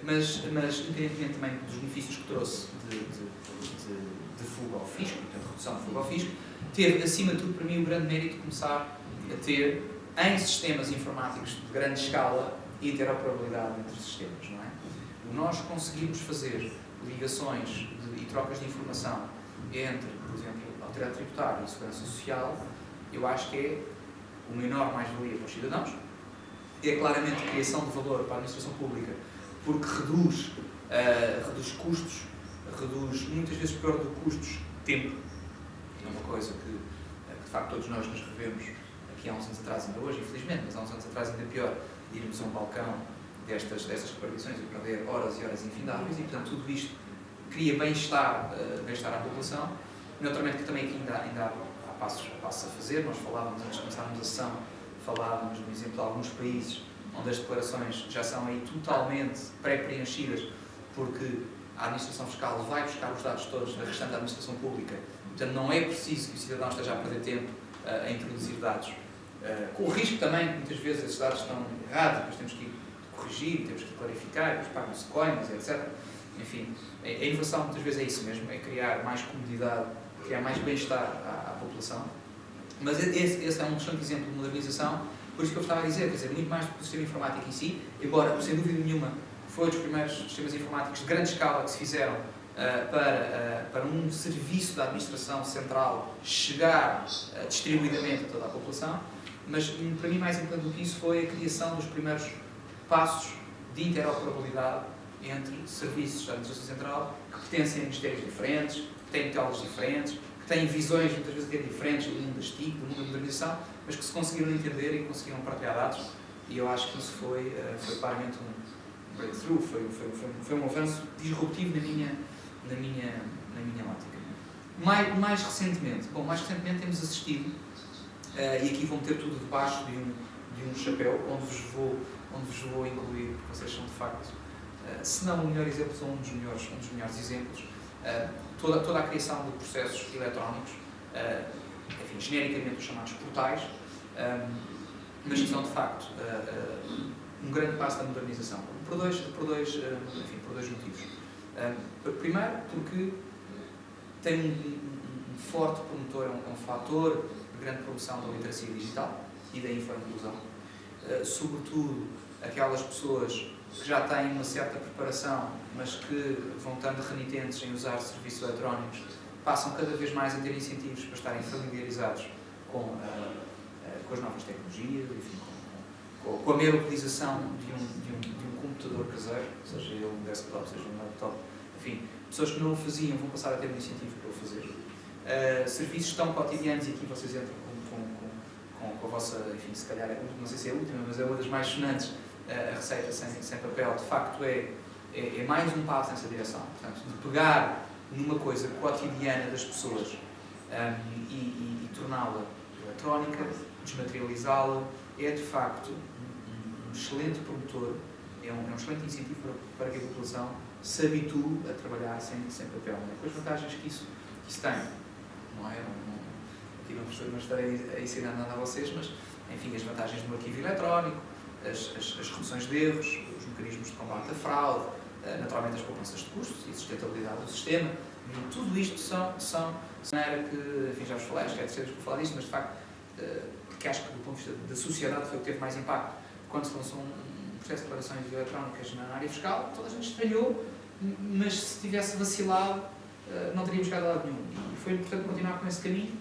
mas independentemente também dos benefícios que trouxe de fuga ao fisco, de redução de fuga ao fisco, teve, acima de tudo, para mim, o grande mérito de começar a ter, em sistemas informáticos de grande escala, interoperabilidade entre sistemas, não é? Nós conseguimos fazer ligações e trocas de informação entre, por exemplo, autoridade tributária e segurança social. Eu acho que é uma enorme mais-valia para os cidadãos, é claramente a criação de valor para a administração pública, porque reduz custos, reduz, muitas vezes pior do que custos, tempo. É uma coisa que de facto todos nós nos revemos aqui há uns anos atrás, ainda hoje, infelizmente, mas há uns anos atrás ainda pior, de irmos a um balcão destas repartições e perder horas e horas infindáveis, e portanto tudo isto cria bem-estar à população. Naturalmente que também aqui ainda há passos a fazer. Nós falávamos, antes de começarmos a sessão, falávamos no exemplo de alguns países onde as declarações já são aí totalmente pré-preenchidas, porque a administração fiscal vai buscar os dados todos da restante administração pública. Portanto, não é preciso que o cidadão esteja a perder tempo a introduzir dados, com o risco também que muitas vezes esses dados estão errados, depois temos que corrigir, temos que clarificar, depois pagam-se coins, etc. Enfim, a inovação muitas vezes é isso mesmo, é criar mais comodidade, criar mais bem-estar à população. Mas esse é um excelente exemplo de modernização, por isso que eu estava a dizer, quer dizer, muito mais do que o sistema informático em si, embora, sem dúvida nenhuma, foi dos primeiros sistemas informáticos de grande escala que se fizeram para um serviço da administração central chegar distribuidamente a toda a população, mas para mim mais importante do que isso foi a criação dos primeiros passos de interoperabilidade entre serviços da administração central que pertencem a ministérios diferentes, que têm telas diferentes, que têm visões muitas vezes até diferentes do mundo das TIC, do mundo da modernização, mas que se conseguiram entender e conseguiram partilhar dados, e eu acho que isso foi claramente um breakthrough, foi um avanço disruptivo na minha ótica. Mais recentemente temos assistido, e aqui vou meter tudo debaixo de um chapéu, onde vos vou incluir, porque vocês são de facto, se não o melhor exemplo, são um dos melhores exemplos, toda a criação de processos eletrónicos, enfim, genericamente os chamados portais, mas que são de facto um grande passo da modernização, por dois motivos. Primeiro, porque tem um forte promotor, é um fator de grande promoção da literacia digital e da info-inclusão. Sobretudo aquelas pessoas que já têm uma certa preparação, mas que vão estando renitentes em usar serviços eletrónicos, passam cada vez mais a ter incentivos para estarem familiarizados com as novas tecnologias, enfim, com a mera utilização de um computador caseiro, seja ele um desktop, seja um laptop, enfim, pessoas que não o faziam vão passar a ter um incentivo para o fazer. Serviços tão cotidianos, e aqui vocês entram com a vossa, enfim, se calhar, não sei se é a última, mas é uma das mais sonantes, a receita sem papel, de facto é mais um passo nessa direção. Portanto, de pegar numa coisa cotidiana das pessoas e torná-la eletrónica, desmaterializá-la, é de facto um excelente promotor, é um excelente incentivo para que a população se habitue a trabalhar sem papel. Com as vantagens que isso tem, não é? Aqui não estarei a ensinar nada a vocês, mas, enfim, as vantagens do arquivo eletrónico, as reduções de erros, os mecanismos de combate à fraude, naturalmente as poupanças de custos e sustentabilidade do sistema, tudo isto são maneira que, enfim, já vos falei, acho que é terceiro por falar disto, mas de facto, porque acho que do ponto de vista da sociedade foi o que teve mais impacto. Quando se lançou um processo de declarações eletrónicas na área fiscal, toda a gente estranhou, mas se tivesse vacilado, não teríamos chegado a lado nenhum. E foi importante continuar com esse caminho,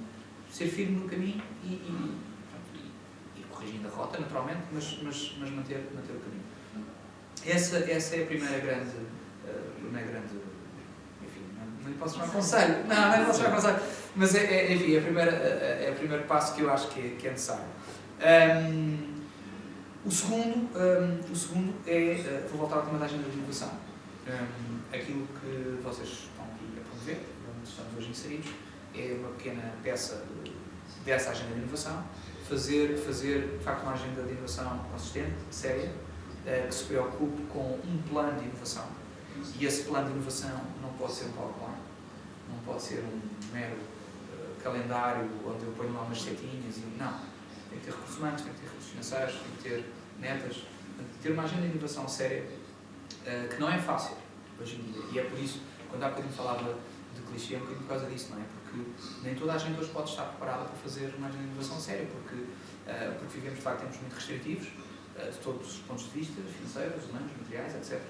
ser firme no caminho e corrigindo a rota, naturalmente, mas manter o caminho. Essa é a primeira grande, enfim, não lhe posso chamar conselho, não lhe posso chamar conselho, mas enfim, é o primeiro passo que eu acho que é necessário. O segundo é, vou voltar ao tema da agenda de inovação. Aquilo que vocês estão aqui a promover, onde estamos hoje inseridos, é uma pequena peça dessa agenda de inovação, fazer de facto uma agenda de inovação consistente, séria, que se preocupe com um plano de inovação. E esse plano de inovação não pode ser um PowerPoint, não pode ser um mero calendário onde eu ponho lá umas setinhas e não. Tem que ter recursos humanos, tem que ter recursos financeiros, tem que ter metas, tem que ter uma agenda de inovação séria, que não é fácil hoje em dia. E é por isso, quando há bocadinho falava de clichê, é um bocadinho por causa disso, não é? Porque nem toda a gente hoje pode estar preparada para fazer uma agenda de inovação séria, porque vivemos de facto tempos muito restritivos, de todos os pontos de vista, financeiros, humanos, materiais, etc.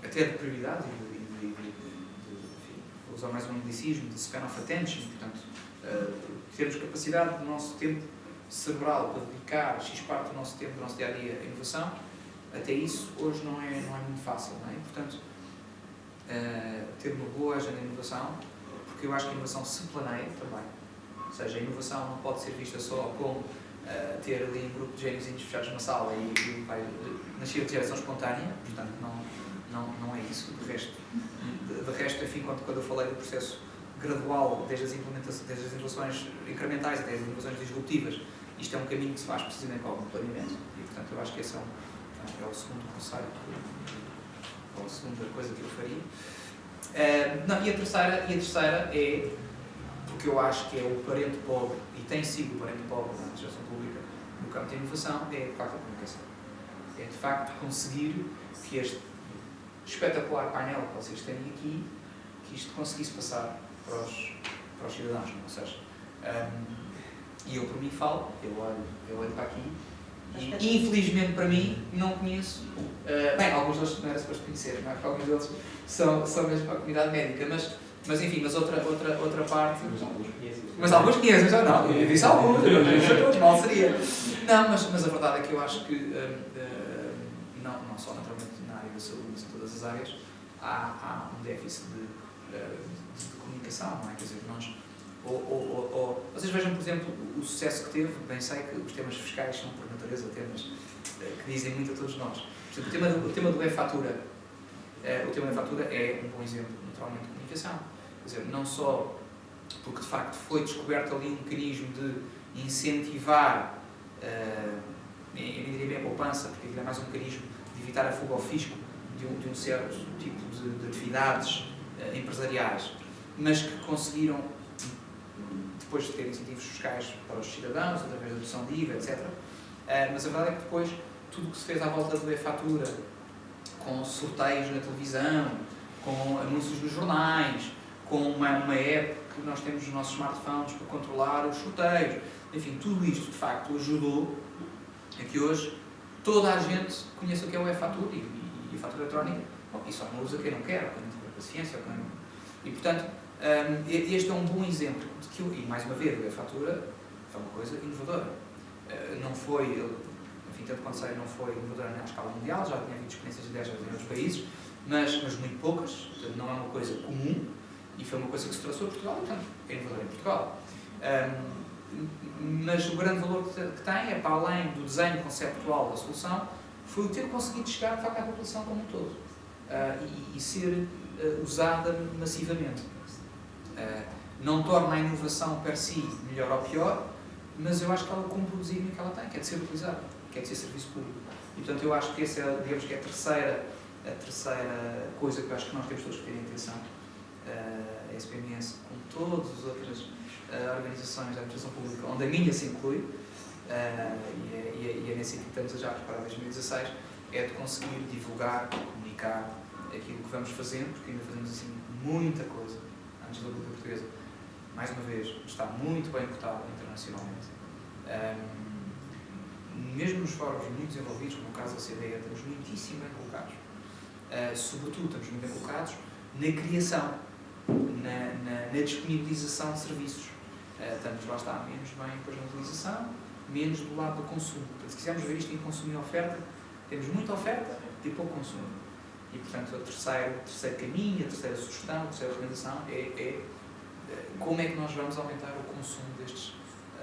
Até de prioridade e enfim, vou usar mais um anglicismo, de span of attention, portanto, termos capacidade do nosso tempo cerebral para dedicar X parte do nosso tempo, do nosso dia-a-dia, à inovação, até isso hoje não é muito fácil, não é? Portanto, ter uma boa agenda de inovação, porque eu acho que a inovação se planeia também, ou seja, a inovação não pode ser vista só como ter ali um grupo de gênios fechados numa sala e vai nascer de geração espontânea, portanto não é isso. De resto, enfim, quando eu falei do processo gradual, desde as inovações incrementais até as inovações disruptivas, isto é um caminho que se faz precisamente com algum planeamento e, portanto, eu acho que esse é o segundo conselho, ou a segunda coisa que eu faria. E a terceira é, porque eu acho que é o parente pobre, e tem sido o parente pobre na administração pública no campo da inovação, é de facto a comunicação. É de facto conseguir que este espetacular painel que vocês têm aqui, que isto conseguisse passar para os cidadãos, ou seja, e eu por mim falo, eu olho para aqui, e infelizmente para mim não conheço, bem, alguns deles não era suposto conhecer, não é? Porque alguns deles são mesmo para a comunidade médica, mas enfim, outra parte. Mas alguns conhecem, já não. Eu disse alguns, todos, mal seria. Não, mas a verdade é que eu acho que, não só naturalmente na área da saúde, mas em todas as áreas, há um déficit de comunicação, não é? Quer dizer, nós. Vocês vejam, por exemplo, o sucesso que teve, bem sei que os temas fiscais são, por natureza, temas que dizem muito a todos nós. Por exemplo, o tema do e-fatura. O tema da fatura é um bom exemplo, naturalmente, de comunicação. Quer dizer, não só porque, de facto, foi descoberto ali um mecanismo de incentivar, eu diria bem a poupança, porque aquilo é mais um mecanismo de evitar a fuga ao fisco de um certo tipo de atividades empresariais, mas que conseguiram, depois de ter incentivos fiscais para os cidadãos, através da redução de IVA, etc. Mas a verdade é que depois, tudo o que se fez à volta do e-fatura, com sorteios na televisão, com anúncios nos jornais, com uma app que nós temos nos nossos smartphones para controlar os sorteios. Enfim, tudo isto, de facto, ajudou a que hoje toda a gente conheça o que é o e-fatura e a fatura eletrónica. Bom, e só não usa quem não quer, ou quem não tiver paciência. Ou quem não... E, portanto, este é um bom exemplo de que, e mais uma vez, o e-fatura foi uma coisa inovadora. Não foi, enfim, tanto quanto sei, não foi inovadora na escala mundial, já tinha havido experiências de 10 em outros países, mas muito poucas, portanto, não é uma coisa comum, e foi uma coisa que se trouxe a Portugal, portanto, é inovadora em Portugal. Mas o grande valor que tem é, para além do desenho conceptual da solução, foi o ter conseguido chegar, de facto, à população como um todo e ser usada massivamente. Não torna a inovação per si melhor ou pior, mas eu acho que ela cumpre o desígnio que ela tem, que é de ser utilizada, que é de ser serviço público. E, portanto, eu acho que essa é, digamos, que é a terceira coisa que eu acho que nós temos todos que ter atenção. A SPMS, como todas as outras organizações da administração pública, onde a minha se inclui, e é nesse sentido que estamos já a preparar 2016, é de conseguir divulgar, comunicar aquilo que vamos fazendo, porque ainda fazemos assim muita coisa antes da República Portuguesa. Mais uma vez, está muito bem cotado internacionalmente. Mesmo nos fóruns muito desenvolvidos, como o caso da CDE, estamos muitíssimo bem colocados. Sobretudo, estamos muito bem colocados na criação, na disponibilização de serviços. Estamos, lá está, menos bem depois na utilização, menos do lado do consumo. Portanto, se quisermos ver isto em consumo e oferta, temos muita oferta e pouco consumo. E, portanto, o terceiro caminho, a terceira sugestão, a terceira recomendação é como é que nós vamos aumentar o consumo destes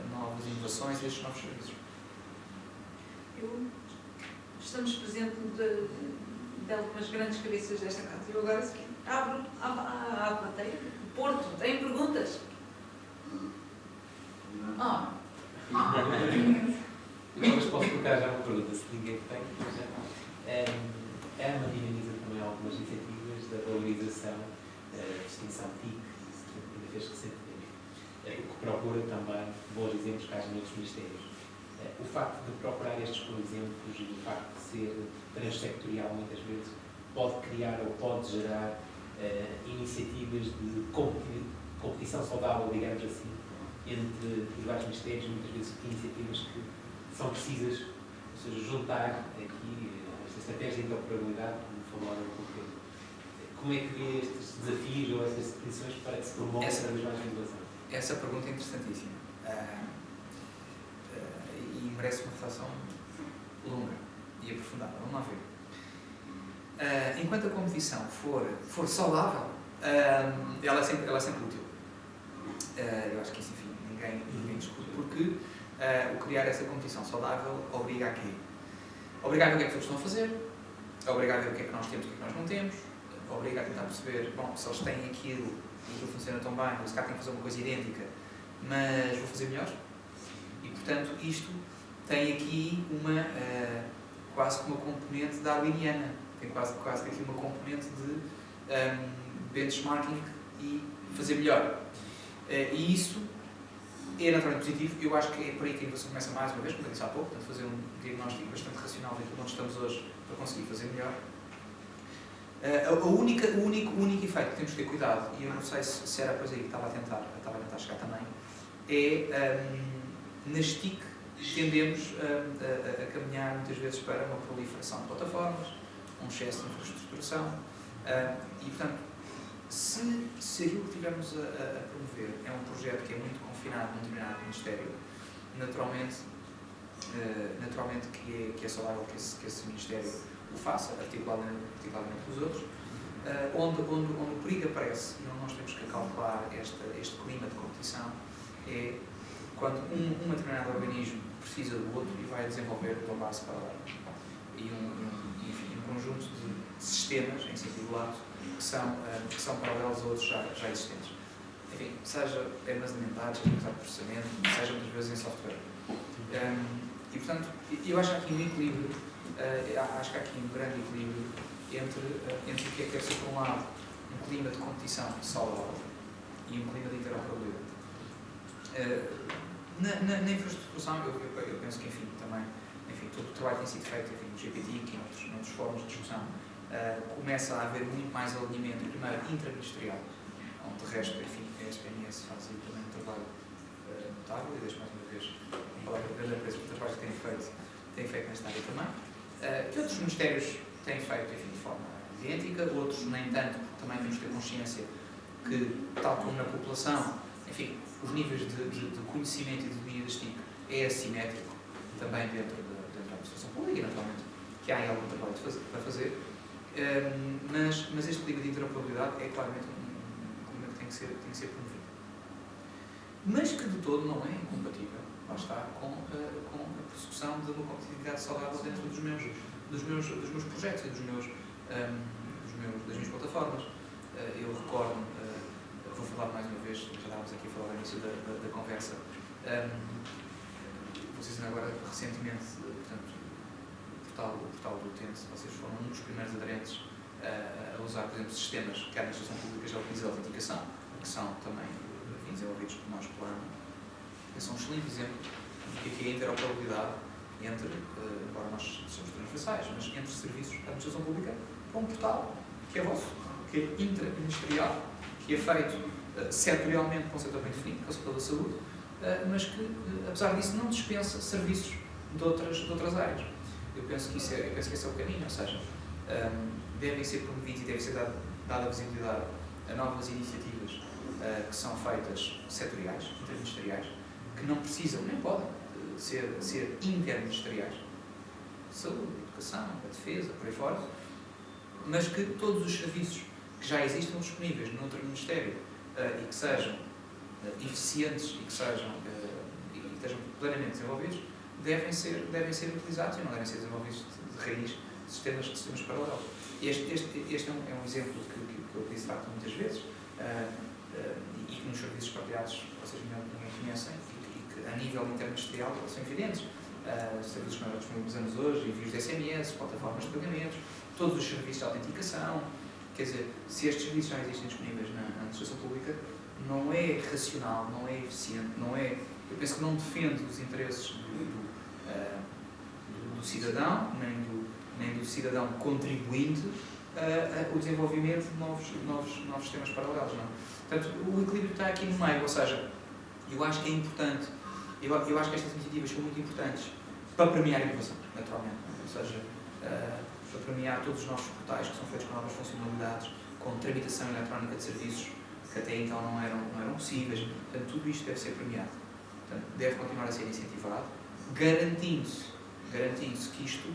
novas inovações, destes novos serviços.
Estamos presentes de algumas grandes cabeças desta casa. Eu agora abro a plateia. Porto, tem perguntas?
Mas posso colocar já uma pergunta, se ninguém tem. A AMA dinamiza também algumas iniciativas da valorização da distinção TIC, que ainda fez recentemente, o que procura também bons exemplos que haja noutros ministérios. O facto de procurar estes bons exemplos e o facto de ser transectorial muitas vezes pode criar ou pode gerar iniciativas de competição saudável, digamos assim, entre os vários ministérios, muitas vezes iniciativas que são precisas, ou seja, juntar aqui esta estratégia de interoperabilidade, como falaram um pouco. Como é que vê estes desafios ou estas definições para que se promova cada vez mais a inovação?
Essa pergunta é interessantíssima e merece uma reflexão longa e aprofundada. Vamos lá ver. Enquanto a competição for saudável, ela é sempre útil. Eu acho que isso, enfim, ninguém discute, porque o criar essa competição saudável obriga a quê? Obriga a ver o que é que eles estão a fazer, obriga a ver o que é que nós temos e o que é que nós não temos, obriga a tentar perceber, bom, se eles têm aquilo e aquilo funciona tão bem, ou se cá tem que fazer uma coisa idêntica, mas vou fazer melhor. E, portanto, isto tem aqui quase que uma componente darwiniana, tem quase que aqui uma componente de benchmarking e fazer melhor. E isso é naturalmente positivo. Eu acho que é por aí que a inovação começa mais uma vez, como eu disse há pouco, portanto, fazer um diagnóstico bastante racional daquilo onde estamos hoje para conseguir fazer melhor. O único efeito que temos que ter cuidado, e eu não sei se era por aí que estava a tentar chegar também, é nas TIC tendemos a caminhar muitas vezes para uma proliferação de plataformas, um excesso de infraestruturação, e portanto, se aquilo que estivermos a promover é um projeto que é muito confinado num determinado ministério, naturalmente que é saudável que esse ministério o faça, articuladamente com os outros, onde o perigo aparece e onde nós temos que calcular este clima de competição é quando um determinado organismo precisa do outro e vai desenvolver uma base paralela e enfim, um conjunto de sistemas em sentido lato que são paralelos a outros já existentes. Enfim, seja armazenamentados, seja de processamento, seja muitas vezes em software. E portanto, eu acho que há aqui um equilíbrio, acho que há aqui um grande equilíbrio entre o que é que deve ser, por um lado, um clima de competição saudável e um clima de interoperabilidade. Na infraestruturação, eu penso que, enfim, também, todo o trabalho tem sido feito, no GPT e noutros fóruns de discussão, começa a haver muito mais alinhamento, primeiro, intraministerial, onde de resto, enfim, a SPNS faz aí também um trabalho notável, e deixo mais uma vez falar da grande empresa por trabalho que tem feito nesta área também. Que outros ministérios têm feito, enfim, de forma idêntica, outros nem tanto, porque também temos que ter consciência que, tal como na população, enfim, os níveis de conhecimento e de domínio das TIC é assimétrico também dentro da administração pública, e naturalmente que há algum trabalho para fazer, mas este tipo de interoperabilidade é claramente um problema que tem que ser promovido. Mas que de todo não é incompatível, lá está, com a persecução de uma competitividade saudável dentro dos meus projetos e das minhas plataformas. Eu recordo, vou falar mais uma vez, já estávamos aqui a falar no início da conversa, vocês agora recentemente, portanto, o portal do Utente, vocês foram um dos primeiros aderentes a usar, por exemplo, sistemas que a administração pública já utiliza de autenticação, que são também desenvolvidos por nós pela ANA. Esse é um excelente exemplo do que é a interoperabilidade entre, embora nós sejamos transversais, mas entre serviços da administração pública para um portal que é vosso, que é intraministerial, que é feito setorialmente com um setor bem definido, que é o setor da saúde, mas que, apesar disso, não dispensa serviços de outras áreas. Eu penso que esse é o caminho, ou seja, devem ser promovidos e deve ser dada visibilidade a novas iniciativas que são feitas setoriais, interministeriais, que não precisam, nem podem, ser interministeriais. Saúde, educação, a defesa, por aí fora, mas que todos os serviços que já existam disponíveis no outro Ministério e que sejam eficientes e que estejam plenamente desenvolvidos, devem ser utilizados e não devem ser desenvolvidos de raiz sistemas paralelos. Este é um exemplo que eu utilizo de facto muitas vezes e que nos serviços partilhados vocês não conhecem e que a nível interministerial são evidentes. Serviços que nós disponibilizamos hoje, envios de SMS, plataformas de pagamentos, todos os serviços de autenticação. Quer dizer, se estes serviços já existem disponíveis na administração pública, não é racional, não é eficiente, eu penso que não defende os interesses do cidadão, nem do cidadão contribuinte o desenvolvimento de novos sistemas paralelos. Não? Portanto, o equilíbrio está aqui no meio, ou seja, eu acho que é importante, eu acho que estas iniciativas são muito importantes para premiar a inovação, naturalmente. Ou seja, para premiar todos os novos portais que são feitos com novas funcionalidades, com tramitação eletrónica de serviços que até então não eram possíveis. Portanto, tudo isto deve ser premiado. Portanto, deve continuar a ser incentivado, garantindo-se que isto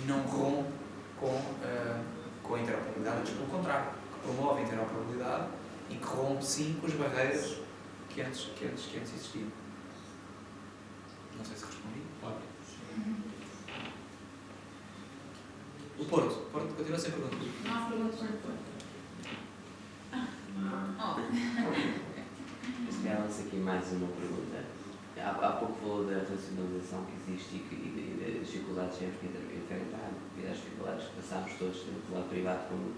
não rompe com a interoperabilidade, mas pelo contrário, que promove a interoperabilidade e que rompe sim com as barreiras que antes existiam. Não sei se respondi.
Pode.
O Porto continua sem perguntas.
Não há perguntas no Porto.
Espera-se aqui mais uma pergunta. Há pouco falou da racionalização que existe e das dificuldades que temos que enfrentar, e das dificuldades que passamos todos, tanto do lado privado como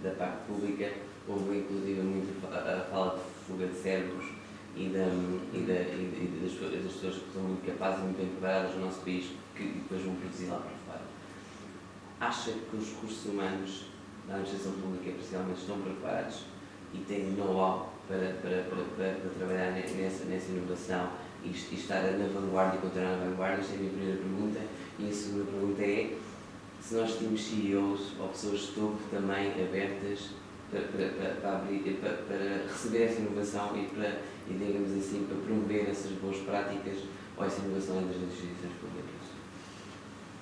da parte pública. Houve inclusive muito a fala de fuga de cérebros e das pessoas que são muito capazes e muito bem preparadas no nosso país, que depois vão produzir lá para fora. Acha que os recursos humanos da administração pública, principalmente, estão preparados e têm know-how para trabalhar nessa inovação e estar na vanguarda e continuar na vanguarda? Esta é a minha primeira pergunta. E a segunda pergunta é se nós temos CEOs ou pessoas de topo também abertas para receber essa inovação e, digamos assim, para promover essas boas práticas ou essa inovação entre as instituições públicas.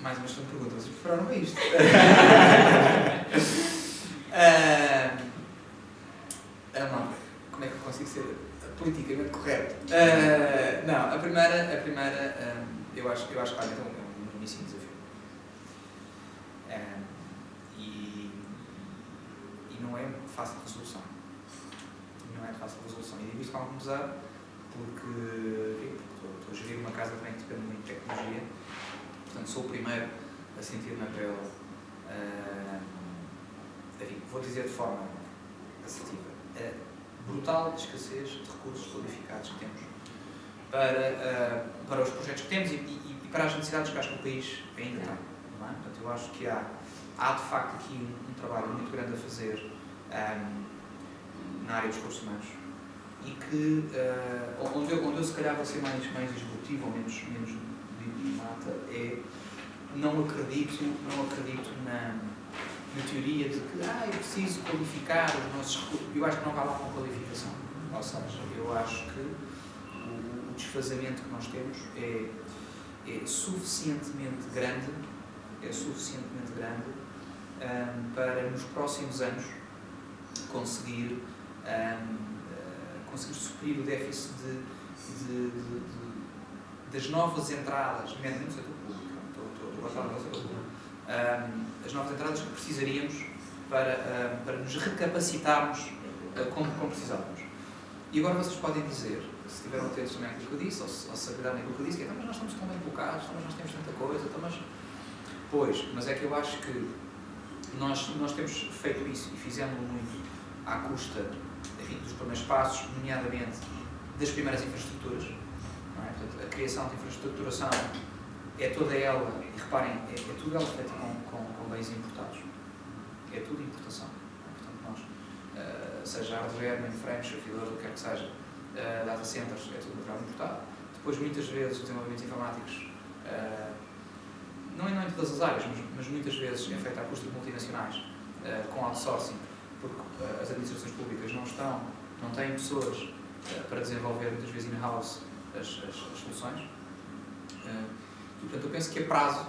Mais uma questão de pergunta, vocês prepararam para isto? Como é que eu consigo ser politicamente correto? Não, a primeira eu acho que claramente é um grandíssimo desafio. E não é fácil de resolução. E digo isto com algum pesar porque estou a gerir uma casa também que depende muito de tecnologia. Portanto, sou o primeiro a sentir na pele, enfim, vou dizer de forma assertiva, brutal escassez de recursos qualificados que temos para os projetos que temos e para as necessidades que acho que o país ainda tem. Não é? Portanto, eu acho que há de facto aqui um trabalho muito grande a fazer, na área dos recursos humanos e que, onde eu se calhar vou ser mais disruptivo ou menos diplomata, é não acredito na teoria de que eu preciso qualificar os nossos recursos. Eu acho que não vai lá com qualificação. Ou seja, eu acho que o desfazamento que nós temos é suficientemente grande para nos próximos anos conseguir suprir o déficit das novas entradas, nomeadamente no setor público. Estou a falar do setor público. As novas entradas que precisaríamos para nos recapacitarmos como precisávamos. E agora vocês podem dizer, se estiveram atentos também àquilo que eu disse, ou se acordaram naquilo que eu disse, que mas nós estamos tão bem colocados, mas nós temos tanta coisa, mas é que eu acho que nós temos feito isso e fizemos muito à custa, enfim, dos primeiros passos, nomeadamente das primeiras infraestruturas. Não é? Portanto, a criação de infraestruturação é toda ela, e reparem, é tudo ela feita com bens importados. É tudo importação. Portanto, nós, seja hardware, mainframes, servidores, o que quer que seja, data centers, é tudo material importado. Depois, muitas vezes, desenvolvimentos informáticos, não em todas as áreas, mas muitas vezes é feito à custa de multinacionais, com outsourcing, porque as administrações públicas não têm pessoas para desenvolver, muitas vezes in-house, as soluções. E, portanto, eu penso que a prazo,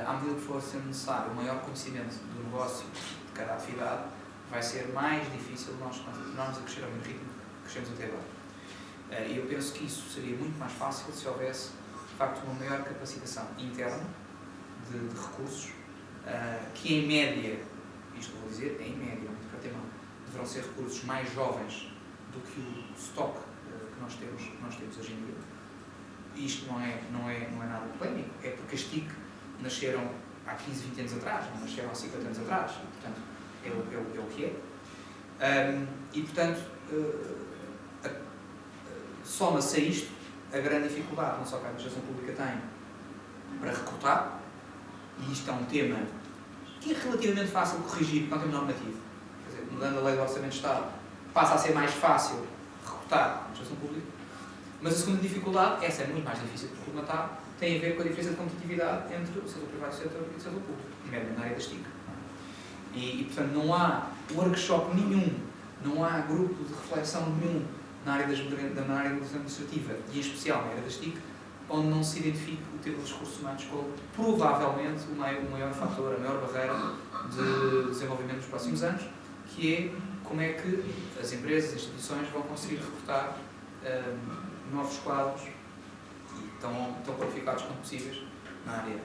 à medida que for sendo necessário o maior conhecimento do negócio de cada atividade, vai ser mais difícil nós continuarmos a crescer ao mesmo ritmo que crescemos até agora. E eu penso que isso seria muito mais fácil se houvesse, de facto, uma maior capacitação interna de recursos, que em média, isto vou dizer, em média, muito para ter mal, deverão ser recursos mais jovens do que o estoque que nós temos hoje em dia. E isto não é nada polémico, é porque as TIC nasceram há 15, 20 anos atrás, não nasceram há 50 anos atrás, e, portanto, é o que é. E, portanto, soma-se a isto a grande dificuldade, não só que a administração pública tem para recrutar, e isto é um tema que é relativamente fácil de corrigir, porque não temos normativo. Quer dizer, mudando a lei do Orçamento de Estado, passa a ser mais fácil recrutar a administração pública, mas a segunda dificuldade, essa é muito mais difícil de colmatar, tem a ver com a diferença de competitividade entre o setor privado e o setor público, nomeadamente na área das TIC. E, portanto, não há workshop nenhum, não há grupo de reflexão nenhum na área da área administrativa, e em especial na área das TIC, onde não se identifique o tema dos recursos humanos como provavelmente o maior fator, a maior barreira de desenvolvimento nos próximos anos, que é como é que as empresas, as instituições vão conseguir recrutar novos quadros e tão qualificados quanto possíveis na área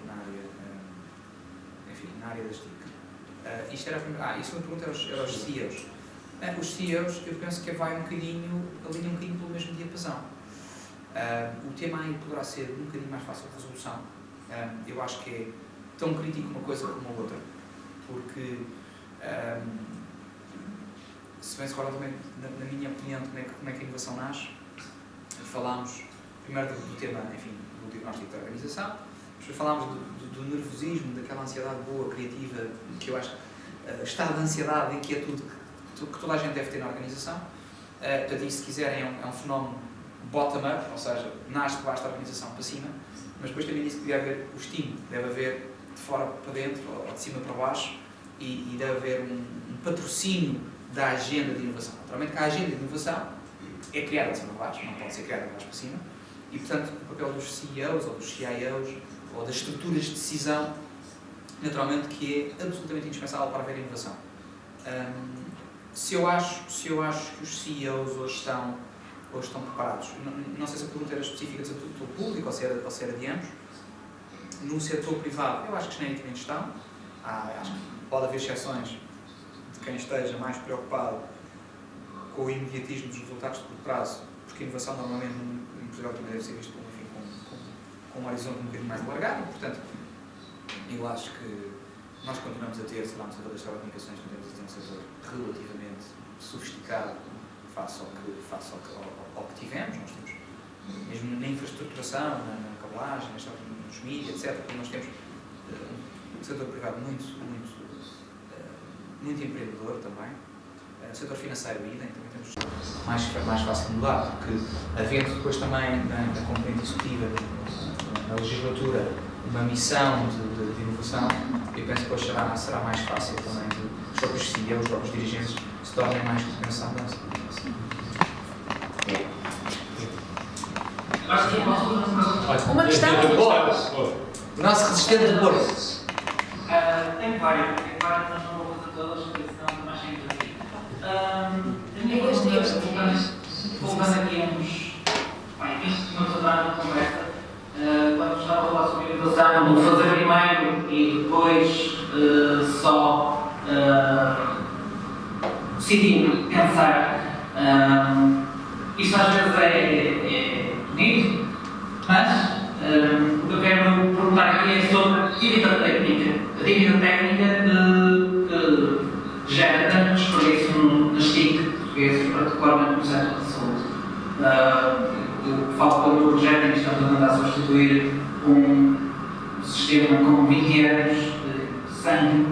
das TIC. Isto era a primeira. E a segunda pergunta era os CEOs. Os CEOs, eu penso que vai alinha um bocadinho pelo mesmo diapasão. O tema aí poderá ser um bocadinho mais fácil de resolução. Eu acho que é tão crítico uma coisa como a outra, porque se bem se recordam também, na minha opinião, como é que a inovação nasce, falámos primeiro do tema, enfim, do diagnóstico da organização, depois falámos do nervosismo, daquela ansiedade boa, criativa, que eu acho, estado de ansiedade e inquietude que toda a gente deve ter na organização. Portanto, isso, se quiserem, é um fenómeno bottom-up, ou seja, nasce de baixo da organização para cima, mas depois também disse que deve haver o estímulo, deve haver de fora para dentro, ou de cima para baixo, e deve haver um patrocínio da agenda de inovação. Naturalmente que a agenda de inovação é criada de cima para baixo, não pode ser criada de baixo para cima, e, portanto, o papel dos CEOs, ou dos CIOs, ou das estruturas de decisão, naturalmente que é absolutamente indispensável para haver inovação. Se eu acho que os CEOs hoje estão preparados, não sei se a pergunta era específica do setor público ou se era de ambos. No setor privado, eu acho que genericamente estão. Acho que pode haver exceções de quem esteja mais preocupado com o imediatismo dos resultados de curto prazo, porque a inovação normalmente em Portugal também deve ser vista com um horizonte um bocadinho mais alargado, e, portanto, eu acho que nós continuamos a ter, sei lá, no setor das telecomunicações, continuamos a ter um setor relativamente sofisticado face ao que tivemos. Nós temos, mesmo na infraestruturação, na cabelagem, nos mídias, etc., nós temos um setor privado muito empreendedor também. O setor financeiro, também temos mais fácil de mudar, porque havendo depois também na componente executiva, na legislatura, uma missão de inovação, eu penso que depois será mais fácil também os próprios CEOs, os próprios dirigentes se tornem mais compreensão dessa.
Uma questão.
O nosso resistente de Porto.
Tenho várias, mas não vou fazer todas, porque senão mais sem aqui. Voltando aqui a uns 20 minutos atrás na conversa, quando estava a falar sobre a inovação, do fazer primeiro e depois só decidir, pensar, isso às vezes é bonito, mas o que eu quero perguntar aqui é sobre a dívida técnica. A dívida técnica que gera tanto desperdício nas TIC portuguesas, particularmente no setor da saúde. Eu falo pelo meu projeto em que estamos a tentar substituir um sistema com 20 anos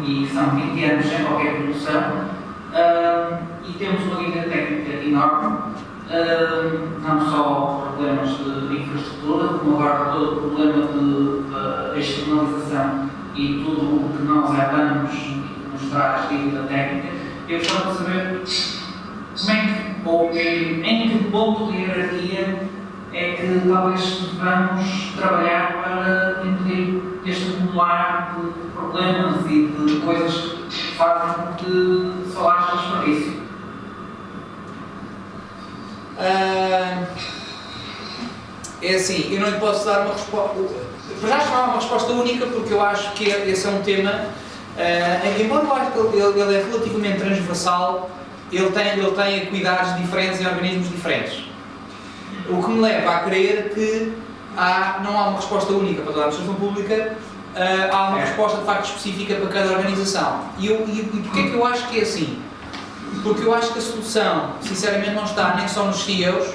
e são 20 anos sem qualquer produção, e temos uma dívida técnica enorme. Não só problemas de infraestrutura, como agora todo o problema de externalização e tudo o que nós herdamos nos traz dívida técnica. Eu gostava de saber como é que, ou em que ponto de hierarquia é que talvez devamos trabalhar para impedir este acumular de problemas e de coisas que fazem com que só haja desperdício.
É assim, eu não lhe posso dar uma resposta. Já não há uma resposta única, porque eu acho que esse é um tema. Embora eu acho que ele é relativamente transversal, ele tem acuidades diferentes em organismos diferentes. O que me leva a crer que não há uma resposta única para toda a administração pública, há uma resposta de facto específica para cada organização. E porquê é que eu acho que é assim? Porque eu acho que a solução, sinceramente, não está nem só nos CEOs,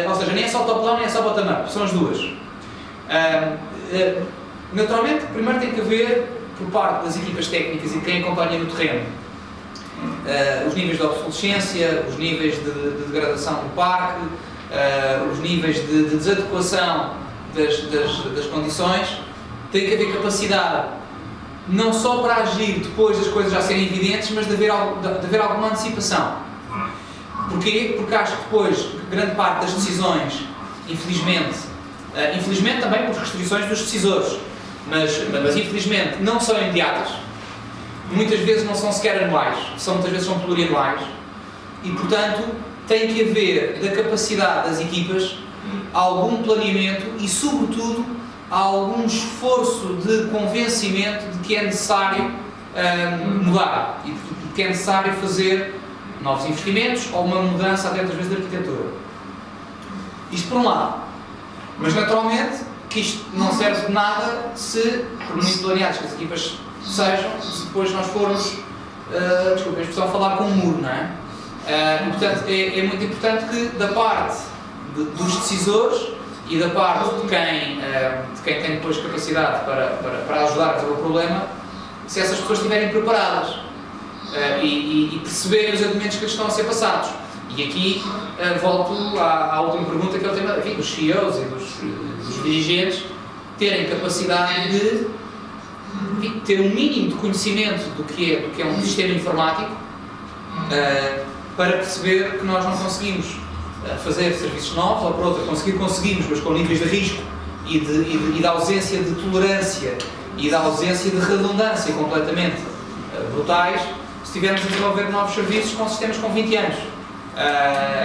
ou seja, nem é só top-down, nem é só bottom-up, são as duas. Naturalmente, primeiro tem que haver, por parte das equipas técnicas e de quem acompanha no terreno, os níveis de obsolescência, os níveis de degradação do parque, os níveis de desadequação das condições. Tem que haver capacidade não só para agir depois das coisas já serem evidentes, mas de haver alguma antecipação. Porquê? Porque acho que depois, grande parte das decisões, infelizmente também por restrições dos decisores, mas infelizmente não são imediatas, muitas vezes não são sequer anuais, muitas vezes são plurianuais, e portanto tem que haver da capacidade das equipas algum planeamento e sobretudo algum esforço de convencimento de que é necessário mudar e de que é necessário fazer novos investimentos ou uma mudança até às vezes de arquitetura. Isto por um lado. Mas naturalmente que isto não serve de nada se, por muito planeadas que as equipas sejam, se depois nós formos, desculpem a expressão, falar com um muro, não é? E portanto é muito importante que da parte dos decisores e da parte de quem tem depois capacidade para ajudar a resolver o problema, se essas pessoas estiverem preparadas e perceberem os argumentos que lhes estão a ser passados. E aqui volto à última pergunta, que é o tema dos CEOs e dos dirigentes terem capacidade de ter um mínimo de conhecimento do que é um sistema informático para perceber que nós não conseguimos fazer serviços novos, ou por outra, conseguimos, mas com níveis de risco e de ausência de tolerância e da ausência de redundância completamente brutais, se estivermos a desenvolver novos serviços com sistemas com 20 anos,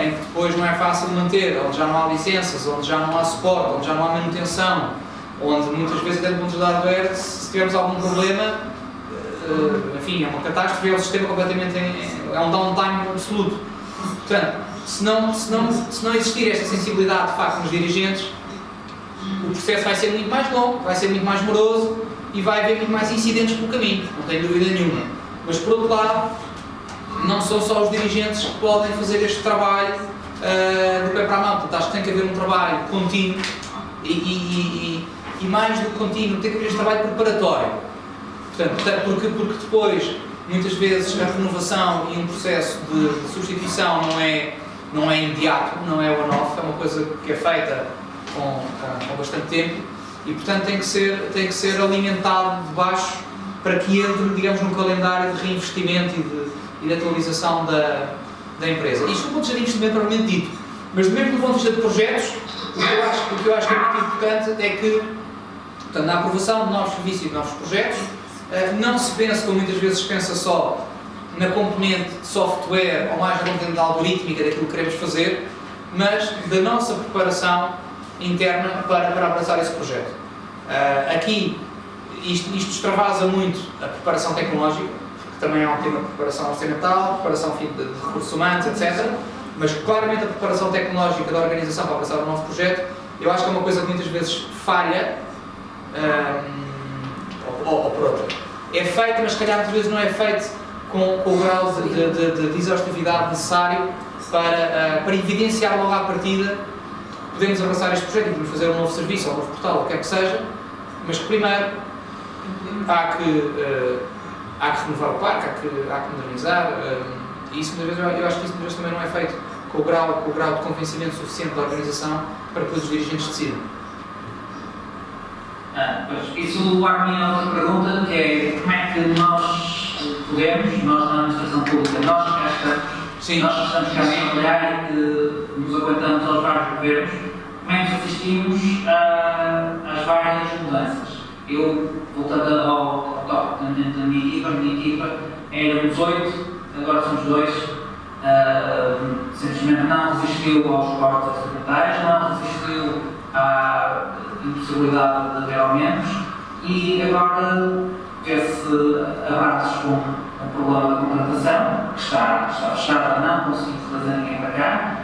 em que depois não é fácil manter, onde já não há licenças, onde já não há suporte, onde já não há manutenção, onde muitas vezes até do ponto de vista da hardware, se tivermos algum problema, enfim, é uma catástrofe, é um sistema completamente, é um downtime absoluto. Portanto, se não existir esta sensibilidade de facto nos dirigentes, o processo vai ser muito mais longo, vai ser muito mais moroso e vai haver muito mais incidentes pelo caminho, não tenho dúvida nenhuma. Mas por outro lado, não são só os dirigentes que podem fazer este trabalho do pé para a mão. Portanto, acho que tem que haver um trabalho contínuo e mais do que contínuo, tem que haver este trabalho preparatório. Portanto, porque depois muitas vezes a renovação e um processo de substituição não é imediato, não é one-off, é uma coisa que é feita com bastante tempo e, portanto, tem que ser alimentado de baixo para que entre, digamos, no calendário de reinvestimento e de atualização da empresa. Isto do ponto de vista de investimento propriamente dito, mas mesmo do ponto de vista de projetos, o que eu acho que é muito importante é que, portanto, na aprovação de novos serviços e de novos projetos, não se pensa, como muitas vezes se pensa, só na componente de software ou mais na componente algorítmica daquilo que queremos fazer, mas da nossa preparação interna para abraçar esse projeto. Aqui, isto extravasa muito a preparação tecnológica, que também é um tema de preparação orçamental, preparação de recursos humanos, etc. Mas claramente a preparação tecnológica da organização para abraçar um novo projeto, eu acho que é uma coisa que muitas vezes falha, ou por outra. É feito, mas se calhar muitas vezes não é feito com o grau de exaustividade necessário para evidenciar logo à partida que podemos abraçar este projeto e podemos fazer um novo serviço ou um novo portal, ou o que é que seja, mas que primeiro há que renovar o parque, há que modernizar, e isso muitas vezes, eu acho que isso muitas vezes também não é feito com o grau de convencimento suficiente da organização para que os dirigentes decidam.
Pois, isso leva-me a outra pergunta, que é como é que nós podemos, nós na administração pública, nós que estamos cá a trabalhar e que nos aguentamos aos vários governos, como é que assistimos às várias mudanças? Eu, voltando ao tópico da minha equipa, éramos 8, agora somos 2, simplesmente não resistiu aos cortes orçamentais, não resistiu à impossibilidade de haver aumentos e agora vê-se abraços com o problema da contratação, que está fechada, não conseguimos trazer ninguém para cá,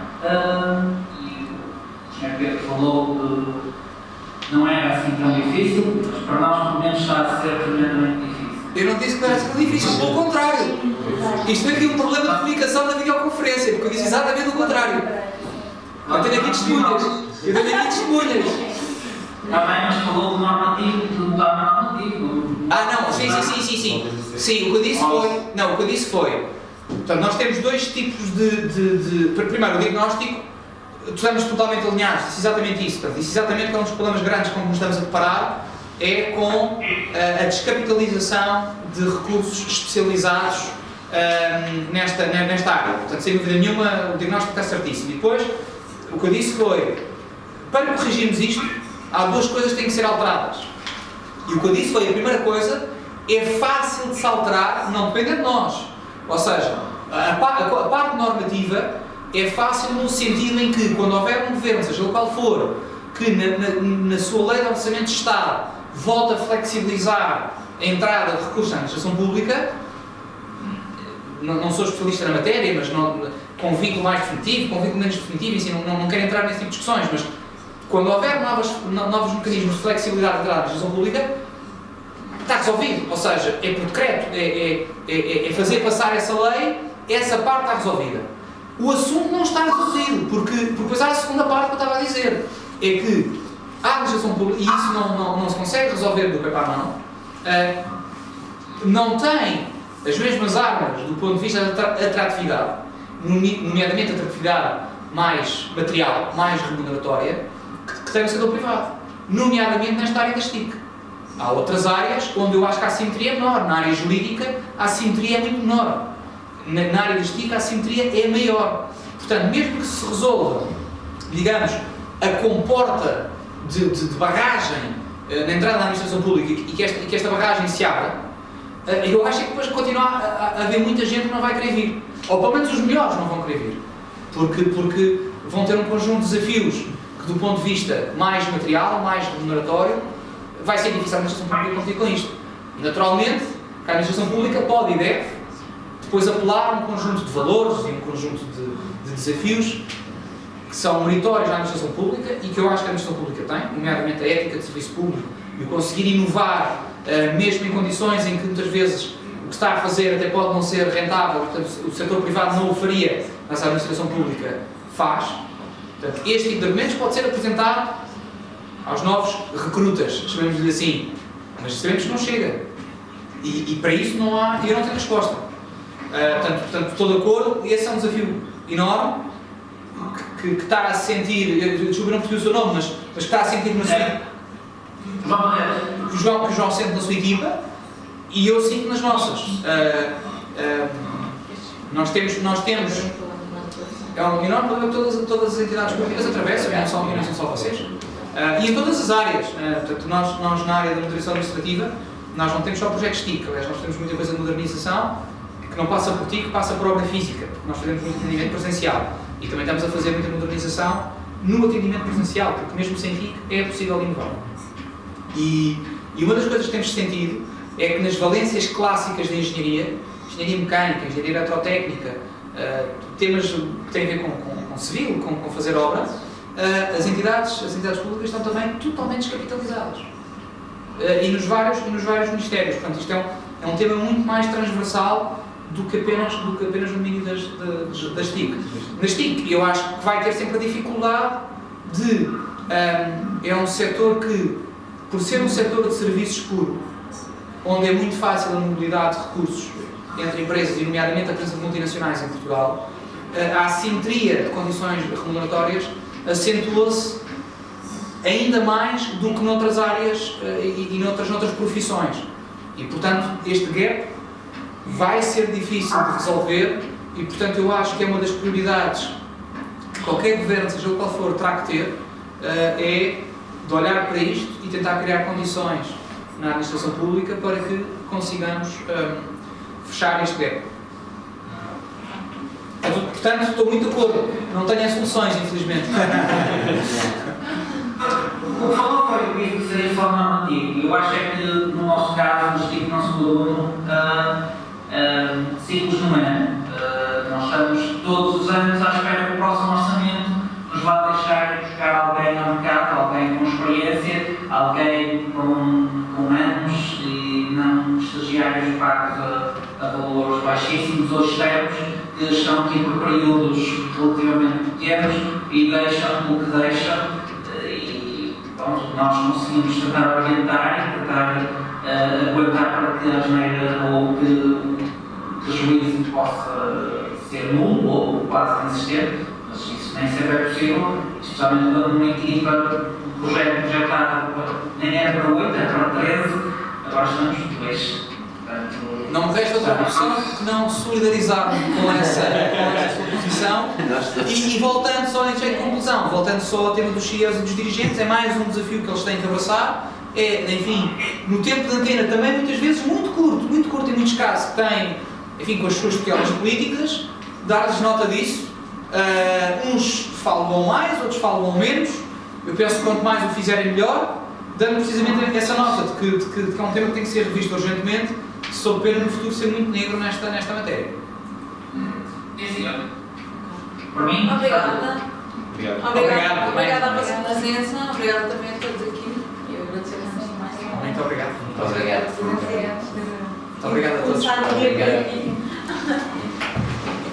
e o Sr. Pedro falou de não era assim tão difícil, mas para nós pelo menos está a ser tremendamente difícil.
Eu não disse que não era tão difícil, pelo contrário. Isto é aqui um problema de comunicação na videoconferência, porque eu disse exatamente o contrário. Eu tenho aqui testemunhas.
Está bem, mas falou do normativo, de mudar o normativo.
Não, sim. Sim, o que eu disse foi. Portanto, nós temos dois tipos de primeiro, o diagnóstico, estamos totalmente alinhados, disse exatamente isso. Portanto, disse exatamente que um dos problemas grandes com que nos estamos a deparar é com a descapitalização de recursos especializados nesta área. Portanto, sem dúvida nenhuma, o diagnóstico está certíssimo. E depois, o que eu disse foi, para corrigirmos isto, há duas coisas que têm que ser alteradas. E o que eu disse foi, a primeira coisa, é fácil de se alterar, não depende de nós. Ou seja, a parte normativa é fácil no sentido em que, quando houver um governo, seja o qual for, que na sua lei de orçamento de Estado volta a flexibilizar a entrada de recursos na administração pública, não sou especialista na matéria, mas com vínculo mais definitivo, com vínculo menos definitivo, e assim, não quero entrar nesse tipo de discussões, mas quando houver novos mecanismos de flexibilidade da administração pública, está resolvido. Ou seja, é por decreto, é fazer passar essa lei, essa parte está resolvida. O assunto não está resolvido, porque depois há a segunda parte que eu estava a dizer, é que a administração pública, e isso não se consegue resolver do pé para a mão, não tem as mesmas armas do ponto de vista da atratividade, nomeadamente a atratividade mais material, mais remuneratória, que tem o setor privado, nomeadamente nesta área das TIC. Há outras áreas onde eu acho que a assimetria é menor. Na área jurídica, a assimetria é muito menor. Na área das TIC, a assimetria é maior. Portanto, mesmo que se resolva, digamos, a comporta de bagagem na entrada da administração pública e que esta bagagem se abra, eu acho que depois continua a haver muita gente que não vai querer vir. Ou pelo menos os melhores não vão querer vir. Porque vão ter um conjunto de desafios que, do ponto de vista mais material, mais remuneratório, vai ser difícil a administração pública competir com isto. Naturalmente, a administração pública pode e deve depois apelar a um conjunto de valores e um conjunto de desafios que são meritórios à administração pública e que eu acho que a administração pública tem, nomeadamente a ética de serviço público e o conseguir inovar, mesmo em condições em que muitas vezes o que está a fazer até pode não ser rentável, portanto o setor privado não o faria, mas a administração pública faz. Portanto, este tipo de argumentos pode ser apresentado aos novos recrutas, chamemos-lhe assim, mas sabemos que não chega. E para isso eu não tenho resposta. Portanto, estou de acordo, e esse é um desafio enorme que está a sentir, desculpa, não percebi o seu nome, mas que está a sentir na sua, que o João sente na sua equipa e eu sinto nas nossas. Nós temos é um enorme problema que todas as entidades públicas atravessam, e não são só vocês. E em todas as áreas. Portanto, nós na área da moderação administrativa, nós não temos só projetos TIC, aliás, nós temos muita coisa de modernização que não passa por TIC, passa por obra física, porque nós fazemos muito atendimento presencial e também estamos a fazer muita modernização no atendimento presencial, porque mesmo sem TIC é possível inovar. E uma das coisas que temos sentido é que nas valências clássicas de engenharia mecânica, engenharia eletrotécnica, temas que têm a ver com civil, com fazer obra, as entidades públicas estão também totalmente descapitalizadas. E nos vários ministérios. Portanto, isto é um tema muito mais transversal do que apenas no domínio das TIC. Nas TIC, eu acho que vai ter sempre a dificuldade de... é um setor que, por ser um setor de serviços puro, onde é muito fácil a mobilidade de recursos entre empresas, e nomeadamente a presença de multinacionais em Portugal, a assimetria de condições remuneratórias acentua-se ainda mais do que noutras áreas e noutras profissões. E, portanto, este gap vai ser difícil de resolver e, portanto, eu acho que é uma das prioridades que qualquer governo, seja qual for, terá que ter, é de olhar para isto e tentar criar condições na administração pública para que consigamos fechar este gap. Portanto, estou muito de acordo. Não tenho as soluções, infelizmente.
O que falou foi que seria só normativo. Eu acho que no nosso caso, nos TIC, não se mudou ciclos no ano. Nós estamos todos os anos à espera que o próximo orçamento nos vá deixar buscar alguém ao mercado, alguém com experiência, alguém com anos e não estagiários pagos a valores baixíssimos ou externos que estão aqui por períodos relativamente pequenos e deixam o que deixam. Nós conseguimos tentar orientar e tentar aguentar para que a asneira ou que o juízo possa ser nulo ou quase inexistente, mas isso nem sempre é possível, especialmente quando uma equipa projetada nem era para 8, era para 13, agora estamos 2.
Não me resta outra opção que não solidarizar-me com essa sua posição e voltando só em jeito de conclusão, voltando só ao tema dos CEOs e dos dirigentes, é mais um desafio que eles têm que abraçar, enfim, no tempo de antena também muitas vezes muito curto e muito escasso, que têm, enfim, com as suas pequenas políticas, dar-lhes nota disso, uns falam mais, outros falam menos, eu penso que quanto mais o fizerem melhor, dando precisamente essa nota de que é um tema que tem que ser revisto urgentemente, sob pena no futuro ser muito negro nesta matéria.
Por mim,
Obrigada.
Obrigado.
Obrigada à vossa presença, obrigada também a todos aqui. E eu agradeço mais.
Muito obrigado.
Muito obrigado.
Muito obrigado a todos.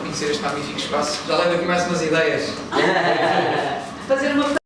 Conhecer este magnífico espaço. Já levo aqui mais umas ideias.
Fazer uma